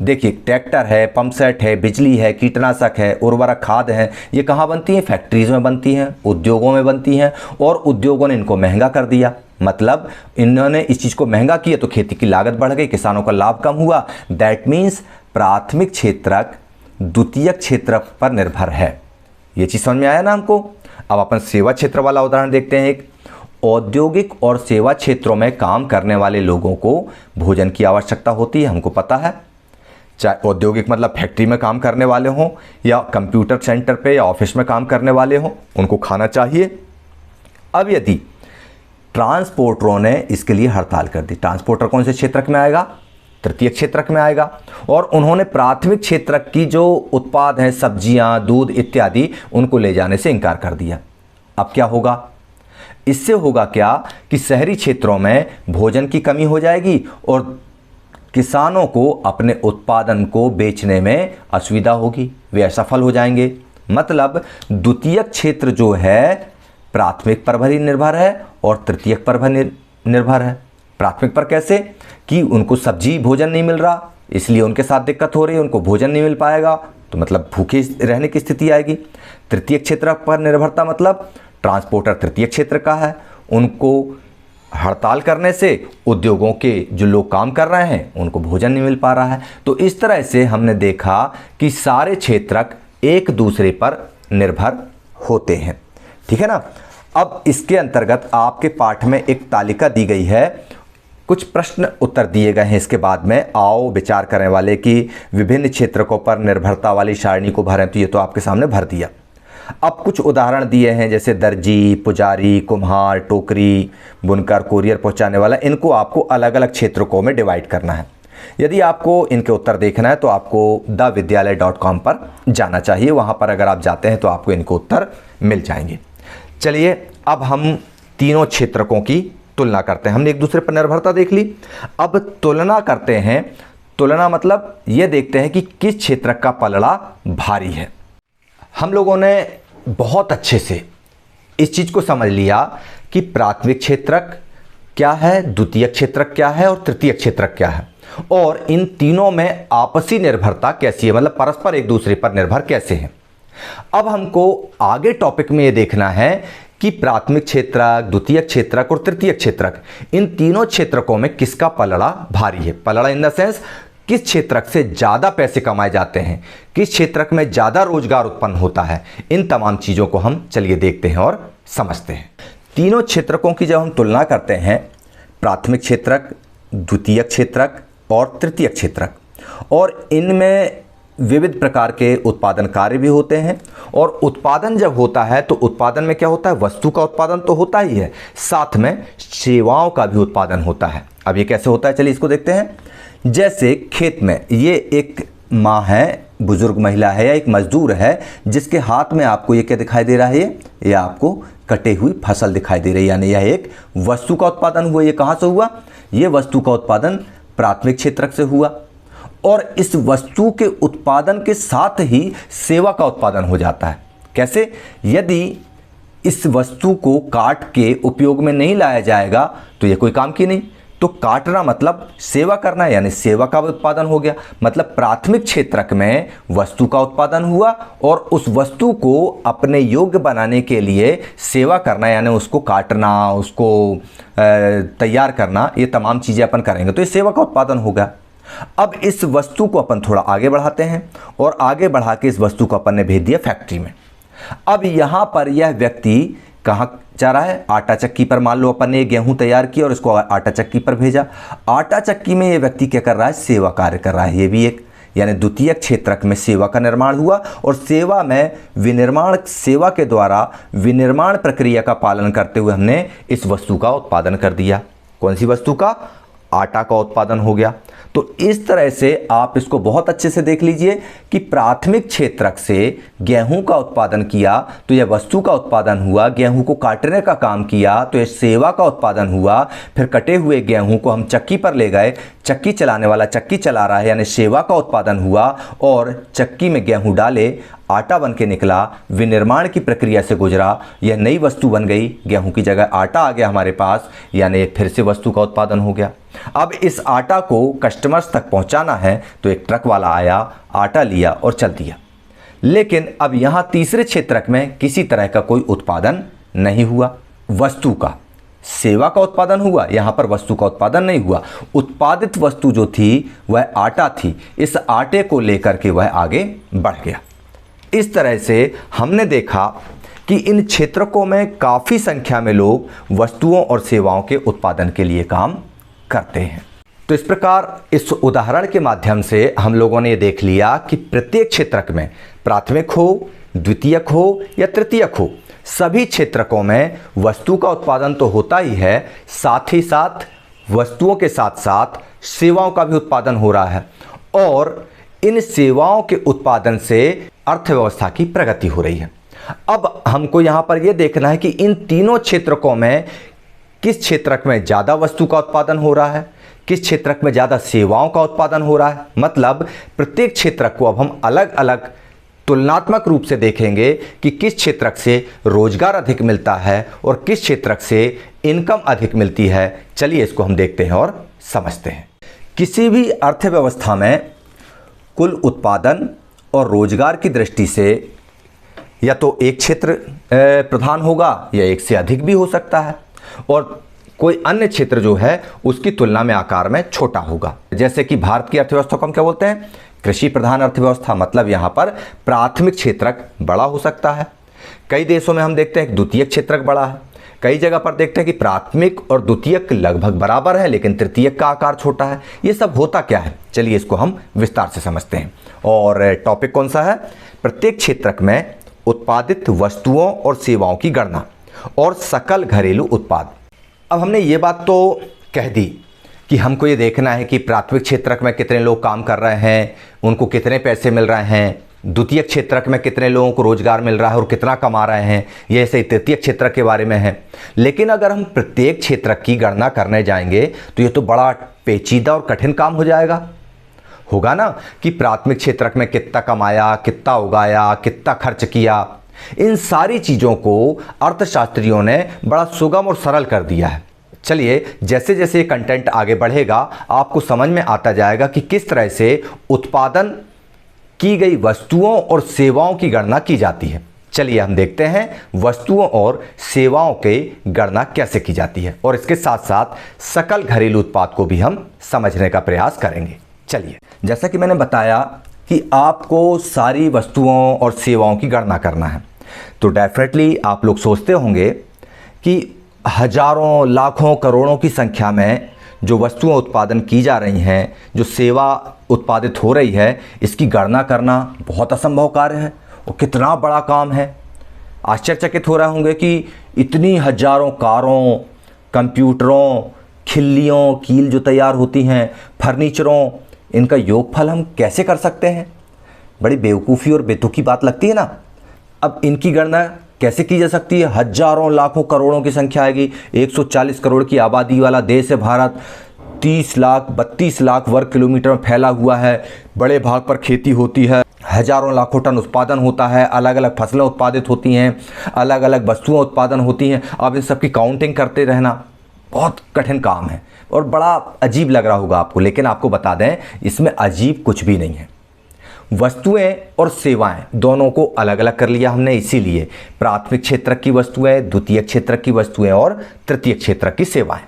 [SPEAKER 1] देखिए, ट्रैक्टर है, पंप सेट है, बिजली है, कीटनाशक है, उर्वरक खाद है, ये कहाँ बनती हैं? फैक्ट्रीज में बनती हैं, उद्योगों में बनती हैं, और उद्योगों ने इनको महंगा कर दिया। मतलब इन्होंने इस चीज़ को महंगा किया तो खेती की लागत बढ़ गई, किसानों का लाभ कम हुआ। दैट मीन्स प्राथमिक क्षेत्रक द्वितीयक क्षेत्रक पर निर्भर है। ये चीज़ समझ में आया ना हमको। अब अपन सेवा क्षेत्र वाला उदाहरण देखते हैं। एक औद्योगिक और सेवा क्षेत्रों में काम करने वाले लोगों को भोजन की आवश्यकता होती है, हमको पता है। चाहे औद्योगिक मतलब फैक्ट्री में काम करने वाले हों या कंप्यूटर सेंटर पे या ऑफिस में काम करने वाले हों, उनको खाना चाहिए। अब यदि ट्रांसपोर्टरों ने इसके लिए हड़ताल कर दी, ट्रांसपोर्टर कौन से क्षेत्रक में आएगा? तृतीय क्षेत्रक में आएगा। और उन्होंने प्राथमिक क्षेत्रक की जो उत्पाद हैं, सब्जियां, दूध इत्यादि, उनको ले जाने से इनकार कर दिया। अब क्या होगा? इससे होगा क्या कि शहरी क्षेत्रों में भोजन की कमी हो जाएगी और किसानों को अपने उत्पादन को बेचने में असुविधा होगी, वे असफल हो जाएंगे। मतलब द्वितीयक क्षेत्र जो है प्राथमिक पर भी निर्भर है और तृतीयक पर भी निर्भर है। प्राथमिक पर कैसे? कि उनको सब्जी भोजन नहीं मिल रहा, इसलिए उनके साथ दिक्कत हो रही है, उनको भोजन नहीं मिल पाएगा तो मतलब भूखे रहने की स्थिति आएगी। तृतीय क्षेत्र पर निर्भरता मतलब ट्रांसपोर्टर तृतीय क्षेत्र का है, उनको हड़ताल करने से उद्योगों के जो लोग काम कर रहे हैं उनको भोजन नहीं मिल पा रहा है। तो इस तरह से हमने देखा कि सारे क्षेत्रक एक दूसरे पर निर्भर होते हैं। ठीक है ना। अब इसके अंतर्गत आपके पाठ में एक तालिका दी गई है, कुछ प्रश्न उत्तर दिए गए हैं। इसके बाद में आओ विचार करने वाले कि विभिन्न क्षेत्रकों पर निर्भरता वाली सारणी को भरें। तो ये तो आपके सामने भर दिया। अब कुछ उदाहरण दिए हैं जैसे दर्जी, पुजारी, कुम्हार, टोकरी, बुनकर, कोरियर पहुंचाने वाला, इनको आपको अलग अलग क्षेत्रकों में डिवाइड करना है। यदि आपको इनके उत्तर देखना है तो आपको davidyalay.com पर जाना चाहिए। वहाँ पर अगर आप जाते हैं तो आपको इनके उत्तर मिल जाएंगे। चलिए अब हम तीनों क्षेत्रकों की तुलना करते हैं। हमने एक दूसरे पर निर्भरता देख ली, अब तुलना करते हैं। तुलना मतलब ये देखते हैं कि किस क्षेत्रक का पलड़ा भारी है। हम लोगों ने बहुत अच्छे से इस चीज़ को समझ लिया कि प्राथमिक क्षेत्रक क्या है, द्वितीयक क्षेत्रक क्या है और तृतीयक क्षेत्रक क्या है, और इन तीनों में आपसी निर्भरता कैसी है, मतलब परस्पर एक दूसरे पर निर्भर कैसे हैं। अब हमको आगे टॉपिक में ये देखना है कि प्राथमिक क्षेत्रक, द्वितीयक क्षेत्रक और तृतीयक क्षेत्रक, इन तीनों क्षेत्रकों में किसका पलड़ा भारी है। पलड़ा इन द सेंस किस क्षेत्रक से ज़्यादा पैसे कमाए जाते हैं, किस क्षेत्रक में ज़्यादा रोजगार उत्पन्न होता है। इन तमाम चीज़ों को हम चलिए देखते हैं और समझते हैं। तीनों क्षेत्रकों की जब हम तुलना करते हैं, प्राथमिक क्षेत्रक, द्वितीयक क्षेत्रक और तृतीयक क्षेत्रक, और इनमें विविध प्रकार के उत्पादन कार्य भी होते हैं। और उत्पादन जब होता है तो उत्पादन में क्या होता है, वस्तु का उत्पादन तो होता ही है, साथ में सेवाओं का भी उत्पादन होता है। अब ये कैसे होता है, चलिए इसको देखते हैं। जैसे खेत में ये एक माँ है, बुजुर्ग महिला है या एक मजदूर है, जिसके हाथ में आपको ये क्या दिखाई दे रहा है, ये आपको कटे हुई फसल दिखाई दे रही है, यानी यह एक वस्तु का उत्पादन हुआ। ये कहाँ से हुआ, ये वस्तु का उत्पादन प्राथमिक क्षेत्रक से हुआ। और इस वस्तु के उत्पादन के साथ ही सेवा का उत्पादन हो जाता है। कैसे? यदि इस वस्तु को काट के उपयोग में नहीं लाया जाएगा तो यह कोई काम की नहीं। तो काटना मतलब सेवा करना, यानी सेवा का उत्पादन हो गया। मतलब प्राथमिक क्षेत्रक में वस्तु का उत्पादन हुआ और उस वस्तु को अपने योग्य बनाने के लिए सेवा करना, यानी उसको काटना, उसको तैयार करना, ये तमाम चीज़ें अपन करेंगे तो ये सेवा का उत्पादन होगा। अब इस वस्तु को अपन थोड़ा आगे बढ़ाते हैं और आगे बढ़ा के इस वस्तु को अपन ने भेज दिया फैक्ट्री में। अब यहाँ पर यह व्यक्ति कहाँ जा रहा है? आटा चक्की पर। मान लो अपन ने गेहूं तैयार किया और इसको आटा चक्की पर भेजा। आटा चक्की में ये व्यक्ति क्या कर रहा है? सेवा कार्य कर रहा है। ये भी एक यानी द्वितीयक क्षेत्रक में सेवा का निर्माण हुआ और सेवा में विनिर्माण, सेवा के द्वारा विनिर्माण प्रक्रिया का पालन करते हुए हमने इस वस्तु का उत्पादन कर दिया। कौन सी वस्तु का? आटा का उत्पादन हो गया। तो इस तरह से आप इसको बहुत अच्छे से देख लीजिए कि प्राथमिक क्षेत्रक से गेहूं का उत्पादन किया तो यह वस्तु का उत्पादन हुआ, गेहूं को काटने का काम किया तो यह सेवा का उत्पादन हुआ, फिर कटे हुए गेहूं को हम चक्की पर ले गए, चक्की चलाने वाला चक्की चला रहा है यानी सेवा का उत्पादन हुआ और चक्की में गेहूं डाले, आटा बन के निकला, विनिर्माण की प्रक्रिया से गुजरा, यह नई वस्तु बन गई, गेहूं की जगह आटा आ गया हमारे पास, यानी फिर से वस्तु का उत्पादन हो गया। अब इस आटा को कस्टमर्स तक पहुंचाना है तो एक ट्रक वाला आया, आटा लिया और चल दिया। लेकिन अब यहां तीसरे क्षेत्रक में किसी तरह का कोई उत्पादन नहीं हुआ। वस्तु का, सेवा का उत्पादन हुआ, यहां पर वस्तु का उत्पादन नहीं हुआ। उत्पादित वस्तु जो थी वह आटा थी, इस आटे को लेकर के वह आगे बढ़ गया। इस तरह से हमने देखा कि इन क्षेत्रकों में काफ़ी संख्या में लोग वस्तुओं और सेवाओं के उत्पादन के लिए काम करते हैं। तो इस प्रकार इस उदाहरण के माध्यम से हम लोगों ने ये देख लिया कि प्रत्येक क्षेत्रक में, प्राथमिक हो, द्वितीयक हो या तृतीयक हो, सभी क्षेत्रकों में वस्तु का उत्पादन तो होता ही है, साथ ही साथ वस्तुओं के साथ साथ सेवाओं का भी उत्पादन हो रहा है और इन सेवाओं के उत्पादन से अर्थव्यवस्था की प्रगति हो रही है। अब हमको यहाँ पर यह देखना है कि इन तीनों क्षेत्रकों में किस क्षेत्रक में ज़्यादा वस्तु का उत्पादन हो रहा है, किस क्षेत्रक में ज़्यादा सेवाओं का उत्पादन हो रहा है। मतलब प्रत्येक क्षेत्रक को अब हम अलग अलग तुलनात्मक रूप से देखेंगे कि किस क्षेत्रक से रोजगार अधिक मिलता है और किस क्षेत्रक से इनकम अधिक मिलती है। चलिए इसको हम देखते हैं और समझते हैं। किसी भी अर्थव्यवस्था में कुल उत्पादन और रोजगार की दृष्टि से या तो एक क्षेत्र प्रधान होगा या एक से अधिक भी हो सकता है और कोई अन्य क्षेत्र जो है उसकी तुलना में आकार में छोटा होगा। जैसे कि भारत की अर्थव्यवस्था को हम क्या बोलते हैं? कृषि प्रधान अर्थव्यवस्था। मतलब यहाँ पर प्राथमिक क्षेत्रक बड़ा हो सकता है। कई देशों में हम देखते हैं द्वितीयक क्षेत्रक बड़ा है, कई जगह पर देखते हैं कि प्राथमिक और द्वितीयक लगभग बराबर है लेकिन तृतीयक का आकार छोटा है। ये सब होता क्या है? चलिए इसको हम विस्तार से समझते हैं। और टॉपिक कौन सा है? प्रत्येक क्षेत्रक में उत्पादित वस्तुओं और सेवाओं की गणना और सकल घरेलू उत्पाद। अब हमने ये बात तो कह दी कि हमको ये देखना है कि प्राथमिक क्षेत्रक में कितने लोग काम कर रहे हैं, उनको कितने पैसे मिल रहे हैं, द्वितीयक क्षेत्रक में कितने लोगों को रोजगार मिल रहा है और कितना कमा रहे हैं, ये ऐसे तृतीयक क्षेत्रक के बारे में है। लेकिन अगर हम प्रत्येक क्षेत्रक की गणना करने जाएंगे तो ये तो बड़ा पेचीदा और कठिन काम हो जाएगा। होगा ना कि प्राथमिक क्षेत्रक में कितना कमाया, कितना उगाया, कितना खर्च किया। इन सारी चीज़ों को अर्थशास्त्रियों ने बड़ा सुगम और सरल कर दिया है। चलिए जैसे जैसे ये कंटेंट आगे बढ़ेगा आपको समझ में आता जाएगा कि किस तरह से उत्पादन की गई वस्तुओं और सेवाओं की गणना की जाती है। चलिए हम देखते हैं वस्तुओं और सेवाओं की गणना कैसे की जाती है और इसके साथ साथ सकल घरेलू उत्पाद को भी हम समझने का प्रयास करेंगे। चलिए, जैसा कि मैंने बताया कि आपको सारी वस्तुओं और सेवाओं की गणना करना है तो डेफिनेटली आप लोग सोचते होंगे कि हजारों, लाखों, करोड़ों की संख्या में जो वस्तुएं उत्पादन की जा रही हैं, जो सेवा उत्पादित हो रही है, इसकी गणना करना बहुत असंभव कार्य है और कितना बड़ा काम है। आश्चर्यचकित हो रहे होंगे कि इतनी हजारों कारों, कंप्यूटरों, खिल्लियों, कील जो तैयार होती हैं, फर्नीचरों, इनका योगफल हम कैसे कर सकते हैं? बड़ी बेवकूफ़ी और बेतुकी बात लगती है ना। अब इनकी गणना कैसे की जा सकती है? हजारों, लाखों, करोड़ों की संख्या आएगी। 140 करोड़ की आबादी वाला देश है भारत। 30 लाख, 32 लाख वर्ग किलोमीटर में फैला हुआ है। बड़े भाग पर खेती होती है, हजारों लाखों टन उत्पादन होता है, अलग अलग फसलें उत्पादित होती हैं, अलग अलग वस्तुएं उत्पादन होती हैं। अब इन सब की काउंटिंग करते रहना बहुत कठिन काम है और बड़ा अजीब लग रहा होगा आपको, लेकिन आपको बता दें इसमें अजीब कुछ भी नहीं है। वस्तुएं और सेवाएं दोनों को अलग अलग कर लिया हमने, इसीलिए प्राथमिक क्षेत्रक की वस्तुएं, द्वितीयक क्षेत्रक की वस्तुएं और तृतीयक क्षेत्रक की सेवाएं।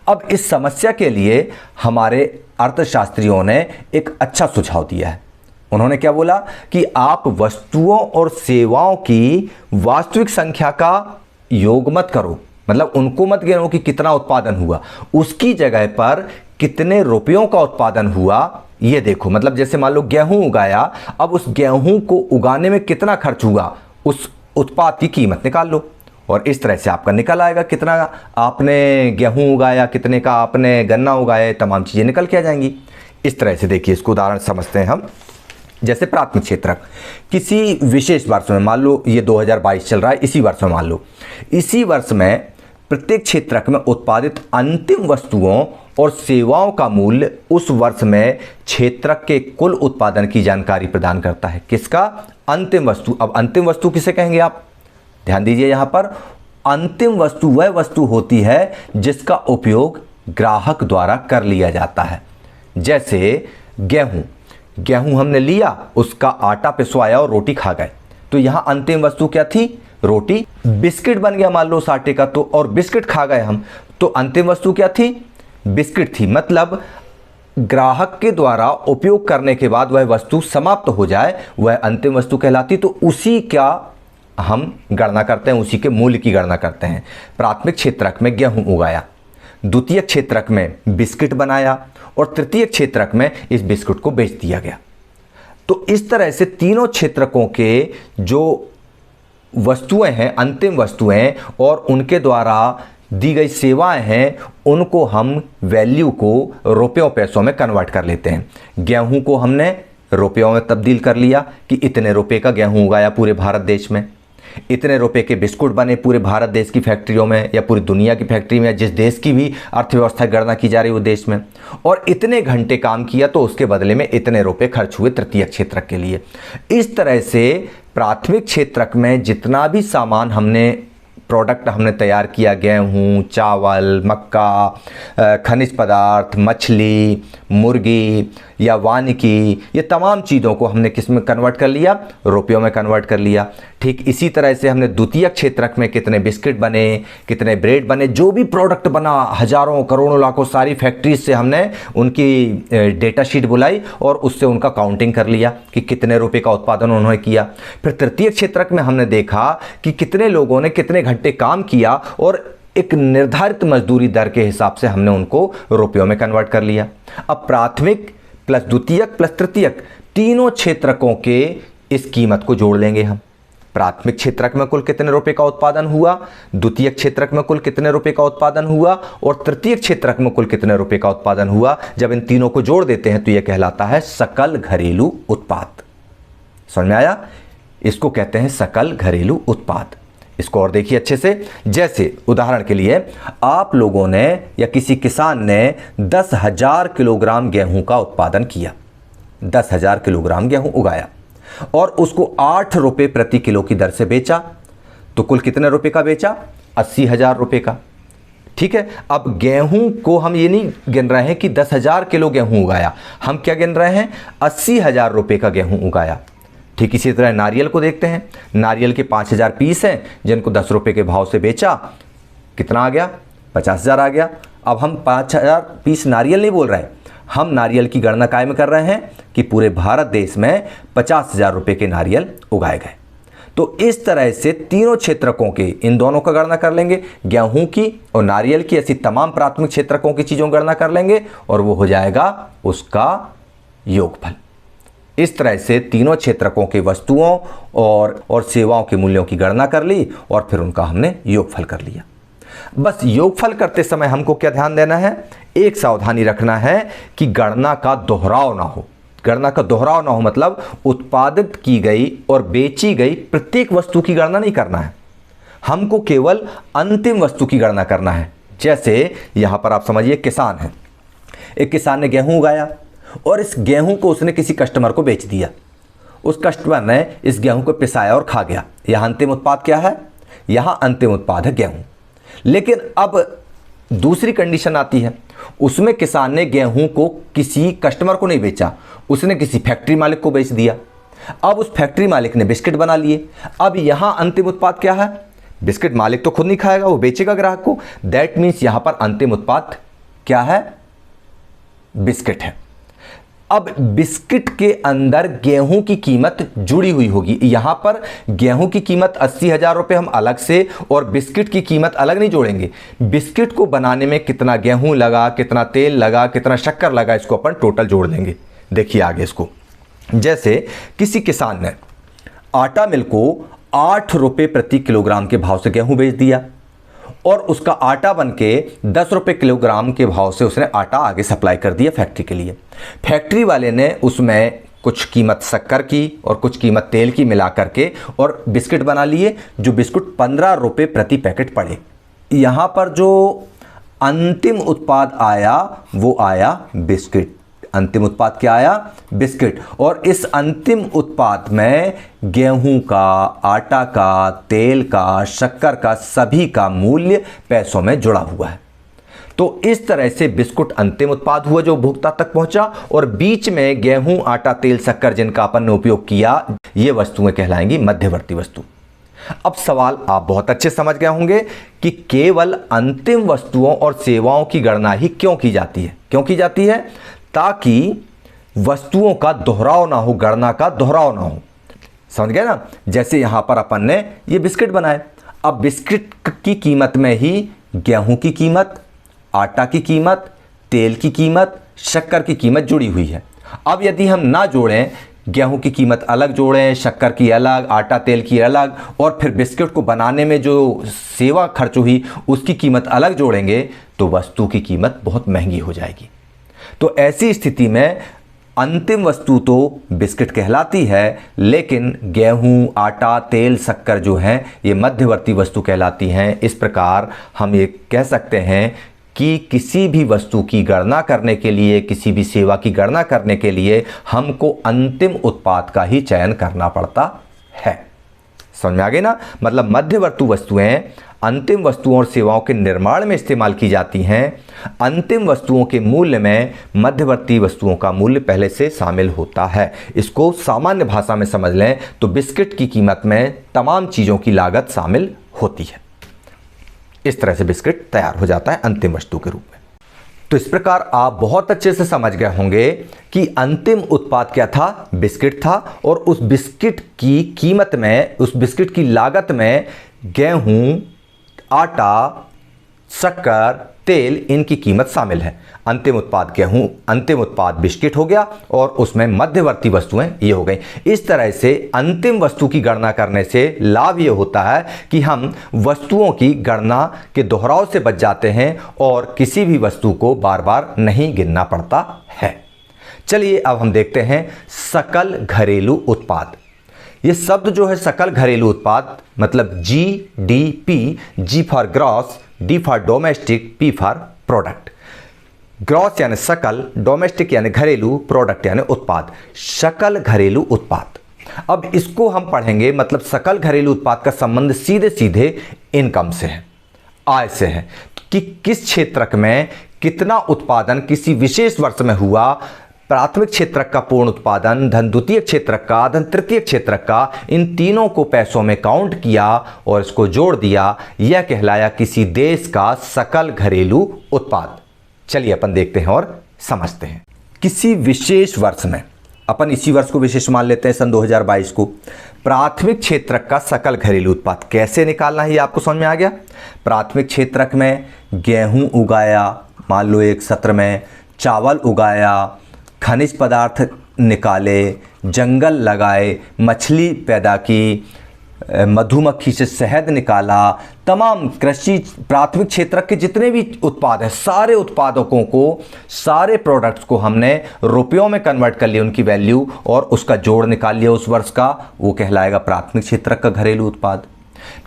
[SPEAKER 1] अब इस समस्या के लिए हमारे अर्थशास्त्रियों ने एक अच्छा सुझाव दिया है। उन्होंने क्या बोला कि आप वस्तुओं और सेवाओं की वास्तविक संख्या का योग मत करो, मतलब उनको मत गिनो कि कितना उत्पादन हुआ, उसकी जगह पर कितने रुपयों का उत्पादन हुआ ये देखो। मतलब जैसे मान लो गेहूं उगाया, अब उस गेहूं को उगाने में कितना खर्च हुआ, उस उत्पाद की कीमत निकाल लो और इस तरह से आपका निकल आएगा कितना आपने गेहूं उगाया, कितने का आपने गन्ना उगाया, तमाम चीज़ें निकल के आ जाएंगी। इस तरह से देखिए, इसको उदाहरण समझते हैं हम। जैसे प्राथमिक क्षेत्रक किसी विशेष वर्ष में, मान लो ये 2022 चल रहा है, इसी वर्ष में मान लो, इसी वर्ष में प्रत्येक क्षेत्रक में उत्पादित अंतिम वस्तुओं और सेवाओं का मूल्य उस वर्ष में क्षेत्रक के कुल उत्पादन की जानकारी प्रदान करता है। किसका? अंतिम वस्तु। अब अंतिम वस्तु किसे कहेंगे आप? ध्यान दीजिए, यहां पर अंतिम वस्तु वह वस्तु होती है जिसका उपयोग ग्राहक द्वारा कर लिया जाता है। जैसे गेहूं हमने लिया, उसका आटा पिसवाया और रोटी खा गए, तो यहां अंतिम वस्तु क्या थी? रोटी। बिस्किट बन गया मान लो उस आटे का, तो और बिस्किट खा गए हम, तो अंतिम वस्तु क्या थी? बिस्किट थी। मतलब ग्राहक के द्वारा उपयोग करने के बाद वह वस्तु समाप्त हो जाए, वह अंतिम वस्तु कहलाती। तो उसी का हम गणना करते हैं, उसी के मूल्य की गणना करते हैं। प्राथमिक क्षेत्रक में गेहूं उगाया, द्वितीय क्षेत्रक में बिस्किट बनाया और तृतीय क्षेत्रक में इस बिस्कुट को बेच दिया गया। तो इस तरह से तीनों क्षेत्रकों के जो वस्तुएं हैं, अंतिम वस्तुएं और उनके द्वारा दी गई सेवाएं हैं, उनको हम वैल्यू को रुपयों पैसों में कन्वर्ट कर लेते हैं। गेहूं को हमने रुपयों में तब्दील कर लिया कि इतने रुपए का गेहूं उगाया पूरे भारत देश में, इतने रुपए के बिस्कुट बने पूरे भारत देश की फैक्ट्रियों में या पूरी दुनिया की फैक्ट्री में, जिस देश की भी अर्थव्यवस्था गणना की जा रही है वो देश में, और इतने घंटे काम किया तो उसके बदले में इतने रुपए खर्च हुए तृतीय क्षेत्रक के लिए। इस तरह से प्राथमिक क्षेत्रक में जितना भी सामान प्रोडक्ट हमने तैयार किया, गेहूं, चावल, मक्का, खनिज पदार्थ, मछली, मुर्गी या वानिकी, ये तमाम चीज़ों को हमने किस में कन्वर्ट कर लिया? रुपयों में कन्वर्ट कर लिया। ठीक इसी तरह से हमने द्वितीय क्षेत्रक में कितने बिस्किट बने, कितने ब्रेड बने, जो भी प्रोडक्ट बना, हजारों करोड़ों लाखों सारी फैक्ट्रीज से हमने उनकी डेटा शीट बुलाई और उससे उनका काउंटिंग कर लिया कि कितने रुपए का उत्पादन उन्होंने किया। फिर तृतीय क्षेत्रक में हमने देखा कि कितने लोगों ने कितने घंटे काम किया और एक निर्धारित मजदूरी दर के हिसाब से हमने उनको रुपयों में कन्वर्ट कर लिया। अब प्राथमिक प्लस द्वितीयक प्लस तृतीयक तीनों क्षेत्रकों के इस कीमत को जोड़ लेंगे हम। प्राथमिक क्षेत्रक में कुल कितने रुपए का उत्पादन हुआ, द्वितीय क्षेत्रक में कुल कितने रुपए का उत्पादन हुआ और तृतीय क्षेत्रक में कुल कितने रुपए का उत्पादन हुआ। जब इन तीनों को जोड़ देते हैं तो यह कहलाता है सकल घरेलू उत्पाद। समझ में आया? इसको कहते हैं सकल घरेलू उत्पाद। इसको और देखिए अच्छे से। जैसे उदाहरण के लिए आप लोगों ने या किसी किसान ने 10,000 किलोग्राम गेहूं का उत्पादन किया, 10,000 किलोग्राम गेहूं उगाया और उसको 8 रुपये प्रति किलो की दर से बेचा, तो कुल कितने रुपए का बेचा? 80,000 रुपये का। ठीक है। अब गेहूं को हम ये नहीं गिन रहे हैं कि 10,000 किलो गेहूं उगाया, हम क्या गिन रहे हैं? 80,000 रुपये का गेहूं उगाया। ठीक इसी तरह नारियल को देखते हैं। नारियल के 5,000 पीस हैं जिनको 10 रुपये के भाव से बेचा, कितना आ गया? 50,000 आ गया। अब हम 5,000 पीस नारियल नहीं बोल रहे हैं, हम नारियल की गणना कायम कर रहे हैं कि पूरे भारत देश में 50,000 रुपये के नारियल उगाए गए। तो इस तरह से तीनों क्षेत्रकों के, इन दोनों का गणना कर लेंगे, गेहूं की और नारियल की, ऐसी तमाम प्राथमिक क्षेत्रकों की चीज़ों की गणना कर लेंगे और वो हो जाएगा उसका योगफल। इस तरह से तीनों क्षेत्रकों के वस्तुओं और सेवाओं के मूल्यों की गणना कर ली और फिर उनका हमने योगफल कर लिया। बस योगफल करते समय हमको क्या ध्यान देना है? एक सावधानी रखना है कि गणना का दोहराव ना हो। गणना का दोहराव ना हो मतलब उत्पादित की गई और बेची गई प्रत्येक वस्तु की गणना नहीं करना है, हमको केवल अंतिम वस्तु की गणना करना है। जैसे यहां पर आप समझिए, किसान है, एक किसान ने गेहूं उगाया और इस गेहूं को उसने किसी कस्टमर को बेच दिया। उस कस्टमर ने इस गेहूं को पिसाया और खा गया। यहां अंतिम उत्पाद क्या है? यहां अंतिम उत्पाद है गेहूं। लेकिन अब दूसरी कंडीशन आती है, उसमें किसान ने गेहूं को किसी कस्टमर को नहीं बेचा, उसने किसी फैक्ट्री मालिक को बेच दिया। अब उस फैक्ट्री मालिक ने बिस्किट बना लिए। अब यहां अंतिम उत्पाद क्या है? बिस्किट मालिक तो खुद नहीं खाएगा, वो बेचेगा ग्राहक को। दैट मीन्स यहां पर अंतिम उत्पाद क्या है? बिस्किट है। अब बिस्किट के अंदर गेहूं की कीमत जुड़ी हुई होगी। यहां पर गेहूं की कीमत 80,000 रुपये हम अलग से और बिस्किट की कीमत अलग नहीं जोड़ेंगे। बिस्किट को बनाने में कितना गेहूं लगा, कितना तेल लगा, कितना शक्कर लगा, इसको अपन टोटल जोड़ देंगे। देखिए आगे इसको, जैसे किसी किसान ने आटा मिल को 8 रुपये प्रति किलोग्राम के भाव से गेहूं बेच दिया और उसका आटा बनके 10 रुपये किलोग्राम के भाव से उसने आटा आगे सप्लाई कर दिया फैक्ट्री के लिए। फैक्ट्री वाले ने उसमें कुछ कीमत शक्कर की और कुछ कीमत तेल की मिला करके और बिस्किट बना लिए, जो बिस्कुट 15 रुपये प्रति पैकेट पड़े। यहाँ पर जो अंतिम उत्पाद आया वो आया बिस्किट। अंतिम उत्पाद क्या आया? बिस्किट। और इस अंतिम उत्पाद में गेहूं का, आटा का, तेल का, शक्कर का, सभी का मूल्य पैसों में जुड़ा हुआ है। तो इस तरह से बिस्कुट अंतिम उत्पाद हुआ जो उपभोक्ता तक पहुंचा, और बीच में गेहूं, आटा, तेल, शक्कर जिनका अपन ने उपयोग किया, ये वस्तुएं कहलाएंगी मध्यवर्ती वस्तु। अब सवाल आप बहुत अच्छे समझ गए होंगे कि केवल अंतिम वस्तुओं और सेवाओं की गणना ही क्यों की जाती है। क्यों की जाती है? ताकि वस्तुओं का दोहराव ना हो, गणना का दोहराव ना हो। समझ गए ना? जैसे यहां पर अपन ने ये बिस्किट बनाए, अब बिस्किट की कीमत में ही गेहूं की कीमत, आटा की कीमत, तेल की कीमत, शक्कर की कीमत जुड़ी हुई है। अब यदि हम ना जोड़ें, गेहूं की कीमत अलग जोड़ें, शक्कर की अलग, आटा तेल की अलग, और फिर बिस्किट को बनाने में जो सेवा खर्च हुई उसकी कीमत अलग जोड़ेंगे, तो वस्तु की कीमत बहुत महंगी हो जाएगी। तो ऐसी स्थिति में अंतिम वस्तु तो बिस्किट कहलाती है, लेकिन गेहूं, आटा, तेल, शक्कर जो हैं ये मध्यवर्ती वस्तु कहलाती हैं। इस प्रकार हम ये कह सकते हैं कि किसी भी वस्तु की गणना करने के लिए, किसी भी सेवा की गणना करने के लिए हमको अंतिम उत्पाद का ही चयन करना पड़ता है। समझ में आ गई ना? मतलब मध्यवर्ती वस्तुएं अंतिम वस्तुओं और सेवाओं के निर्माण में इस्तेमाल की जाती हैं। अंतिम वस्तुओं के मूल्य में मध्यवर्ती वस्तुओं का मूल्य पहले से शामिल होता है। इसको सामान्य भाषा में समझ लें तो बिस्किट की कीमत में तमाम चीज़ों की लागत शामिल होती है। इस तरह से बिस्किट तैयार हो जाता है अंतिम वस्तु के रूप में। तो इस प्रकार आप बहुत अच्छे से समझ गए होंगे कि अंतिम उत्पाद क्या था? बिस्किट था, और उस बिस्किट की कीमत में, उस बिस्किट की लागत में गेहूं, आटा, शक्कर, तेल, इनकी कीमत शामिल है। अंतिम उत्पाद गेहूं, अंतिम उत्पाद बिस्किट हो गया, और उसमें मध्यवर्ती वस्तुएं ये हो गई। इस तरह से अंतिम वस्तु की गणना करने से लाभ ये होता है कि हम वस्तुओं की गणना के दोहराव से बच जाते हैं और किसी भी वस्तु को बार बार नहीं गिनना पड़ता है। चलिए अब हम देखते हैं सकल घरेलू उत्पाद। ये शब्द जो है सकल घरेलू उत्पाद, मतलब GDP, G for gross, D for domestic, P for product. Gross यानी सकल, डोमेस्टिक यानी घरेलू, प्रोडक्ट यानी उत्पाद। सकल घरेलू उत्पाद, अब इसको हम पढ़ेंगे। मतलब सकल घरेलू उत्पाद का संबंध सीधे सीधे इनकम से है, आय से है, कि किस क्षेत्रक में कितना उत्पादन किसी विशेष वर्ष में हुआ। प्राथमिक क्षेत्रक का पूर्ण उत्पादन, धन द्वितीय क्षेत्रक का, धन तृतीय क्षेत्रक का, इन तीनों को पैसों में काउंट किया और इसको जोड़ दिया। यह कहलाया किसी देश का सकल घरेलू उत्पाद। चलिए अपन देखते हैं और समझते हैं। किसी विशेष वर्ष में, अपन इसी वर्ष को विशेष मान लेते हैं, सन 2022 को, प्राथमिक क्षेत्रक का सकल घरेलू उत्पाद कैसे निकालना है ये आपको समझ में आ गया। प्राथमिक क्षेत्रक में गेहूं उगाया, मान लो एक सत्र में, चावल उगाया, खनिज पदार्थ निकाले, जंगल लगाए, मछली पैदा की, मधुमक्खी से शहद निकाला, तमाम कृषि प्राथमिक क्षेत्र के जितने भी उत्पाद हैं, सारे उत्पादकों को, सारे प्रोडक्ट्स को हमने रुपयों में कन्वर्ट कर लिया, उनकी वैल्यू, और उसका जोड़ निकाल लिया उस वर्ष का, वो कहलाएगा प्राथमिक क्षेत्र का घरेलू उत्पाद।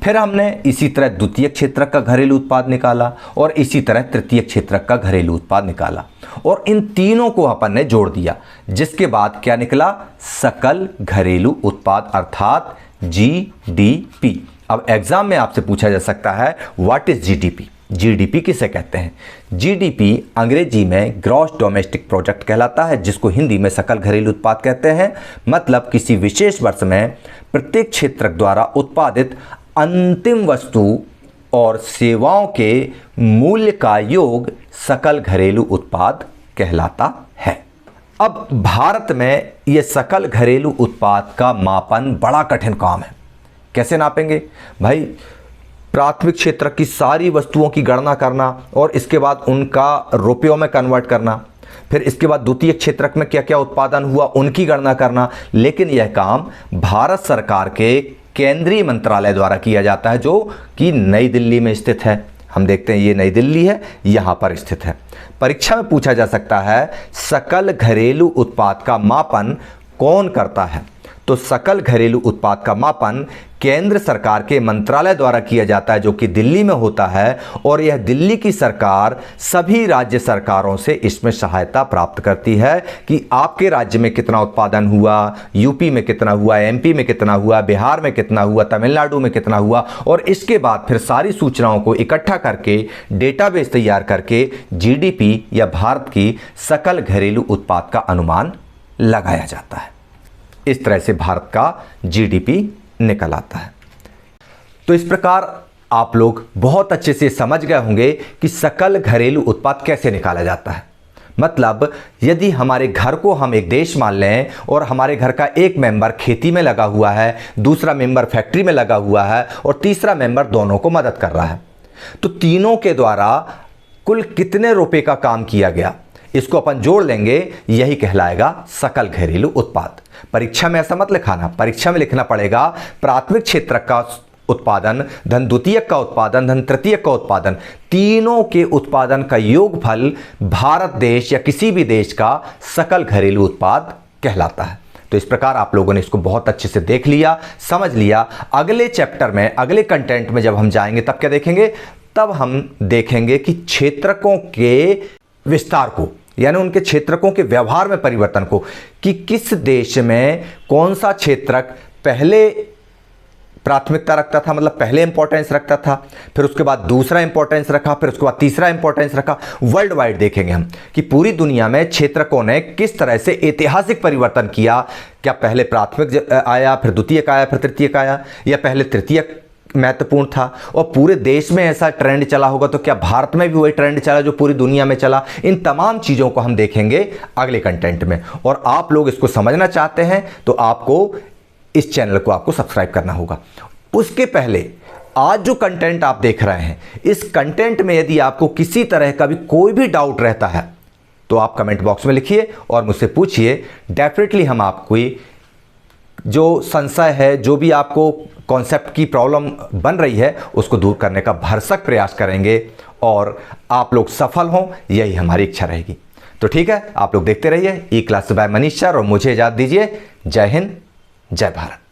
[SPEAKER 1] फिर हमने इसी तरह द्वितीय क्षेत्रक का घरेलू उत्पाद निकाला और इसी तरह तृतीय क्षेत्रक का घरेलू उत्पाद निकाला, और इन तीनों को अपन ने जोड़ दिया, जिसके बाद क्या निकला? सकल घरेलू उत्पाद, अर्थात GDP। अब एग्जाम में आपसे पूछा जा सकता है व्हाट इज GDP? GDP किसे कहते हैं? GDP अंग्रेजी में ग्रॉस डोमेस्टिक प्रोडक्ट कहलाता है, जिसको हिंदी में सकल घरेलू उत्पाद कहते हैं। मतलब किसी विशेष वर्ष में प्रत्येक क्षेत्रक द्वारा उत्पादित अंतिम वस्तु और सेवाओं के मूल्य का योग सकल घरेलू उत्पाद कहलाता है। अब भारत में यह सकल घरेलू उत्पाद का मापन बड़ा कठिन काम है। कैसे नापेंगे भाई? प्राथमिक क्षेत्र की सारी वस्तुओं की गणना करना और इसके बाद उनका रुपयों में कन्वर्ट करना, फिर इसके बाद द्वितीय क्षेत्र में क्या क्या उत्पादन हुआ उनकी गणना करना। लेकिन यह काम भारत सरकार के केंद्रीय मंत्रालय द्वारा किया जाता है, जो कि नई दिल्ली में स्थित है। हम देखते हैं ये नई दिल्ली है, यहाँ पर स्थित है। परीक्षा में पूछा जा सकता है सकल घरेलू उत्पाद का मापन कौन करता है? तो सकल घरेलू उत्पाद का मापन केंद्र सरकार के मंत्रालय द्वारा किया जाता है, जो कि दिल्ली में होता है। और यह दिल्ली की सरकार सभी राज्य सरकारों से इसमें सहायता प्राप्त करती है कि आपके राज्य में कितना उत्पादन हुआ, यूपी में कितना हुआ, एमपी में कितना हुआ, बिहार में कितना हुआ, तमिलनाडु में कितना हुआ। और इसके बाद फिर सारी सूचनाओं को इकट्ठा करके डेटाबेस तैयार करके जीडीपी या भारत की सकल घरेलू उत्पाद का अनुमान लगाया जाता है। इस तरह से भारत का जीडीपी निकल आता है। तो इस प्रकार आप लोग बहुत अच्छे से समझ गए होंगे कि सकल घरेलू उत्पाद कैसे निकाला जाता है। मतलब यदि हमारे घर को हम एक देश मान लें और हमारे घर का एक मेंबर खेती में लगा हुआ है, दूसरा मेंबर फैक्ट्री में लगा हुआ है और तीसरा मेंबर दोनों को मदद कर रहा है, तो तीनों के द्वारा कुल कितने रुपए का काम किया गया, इसको अपन जोड़ लेंगे, यही कहलाएगा सकल घरेलू उत्पाद। परीक्षा में ऐसा मत लिखाना, परीक्षा में लिखना पड़ेगा प्राथमिक क्षेत्र का उत्पादन धन द्वितीयक का उत्पादन धन तृतीयक का उत्पादन, तीनों के उत्पादन का योगफल भारत देश या किसी भी देश का सकल घरेलू उत्पाद कहलाता है। तो इस प्रकार आप लोगों ने इसको बहुत अच्छे से देख लिया, समझ लिया। अगले चैप्टर में, अगले कंटेंट में जब हम जाएंगे तब क्या देखेंगे? तब हम देखेंगे कि क्षेत्रकों के विस्तार को, यानी उनके क्षेत्रकों के व्यवहार में परिवर्तन को, कि किस देश में कौन सा क्षेत्रक पहले प्राथमिकता रखता था, मतलब पहले इंपॉर्टेंस रखता था, फिर उसके बाद दूसरा इंपॉर्टेंस रखा, फिर उसके बाद तीसरा इंपॉर्टेंस रखा। वर्ल्ड वाइड देखेंगे हम कि पूरी दुनिया में क्षेत्रकों ने किस तरह से ऐतिहासिक परिवर्तन किया। क्या पहले प्राथमिक आया, फिर द्वितीयक आया, फिर तृतीयक आया, या पहले तृतीयक महत्वपूर्ण था और पूरे देश में ऐसा ट्रेंड चला होगा, तो क्या भारत में भी वही ट्रेंड चला जो पूरी दुनिया में चला? इन तमाम चीज़ों को हम देखेंगे अगले कंटेंट में। और आप लोग इसको समझना चाहते हैं तो आपको इस चैनल को आपको सब्सक्राइब करना होगा। उसके पहले आज जो कंटेंट आप देख रहे हैं, इस कंटेंट में यदि आपको किसी तरह का भी कोई भी डाउट रहता है तो आप कमेंट बॉक्स में लिखिए और मुझसे पूछिए। डेफिनेटली हम आपको जो संशय है, जो भी आपको कॉन्सेप्ट की प्रॉब्लम बन रही है, उसको दूर करने का भरसक प्रयास करेंगे और आप लोग सफल हों, यही हमारी इच्छा रहेगी। तो ठीक है, आप लोग देखते रहिए ई क्लासेस बाय मनीष सर और मुझे इजाज़त दीजिए। जय हिंद, जय भारत।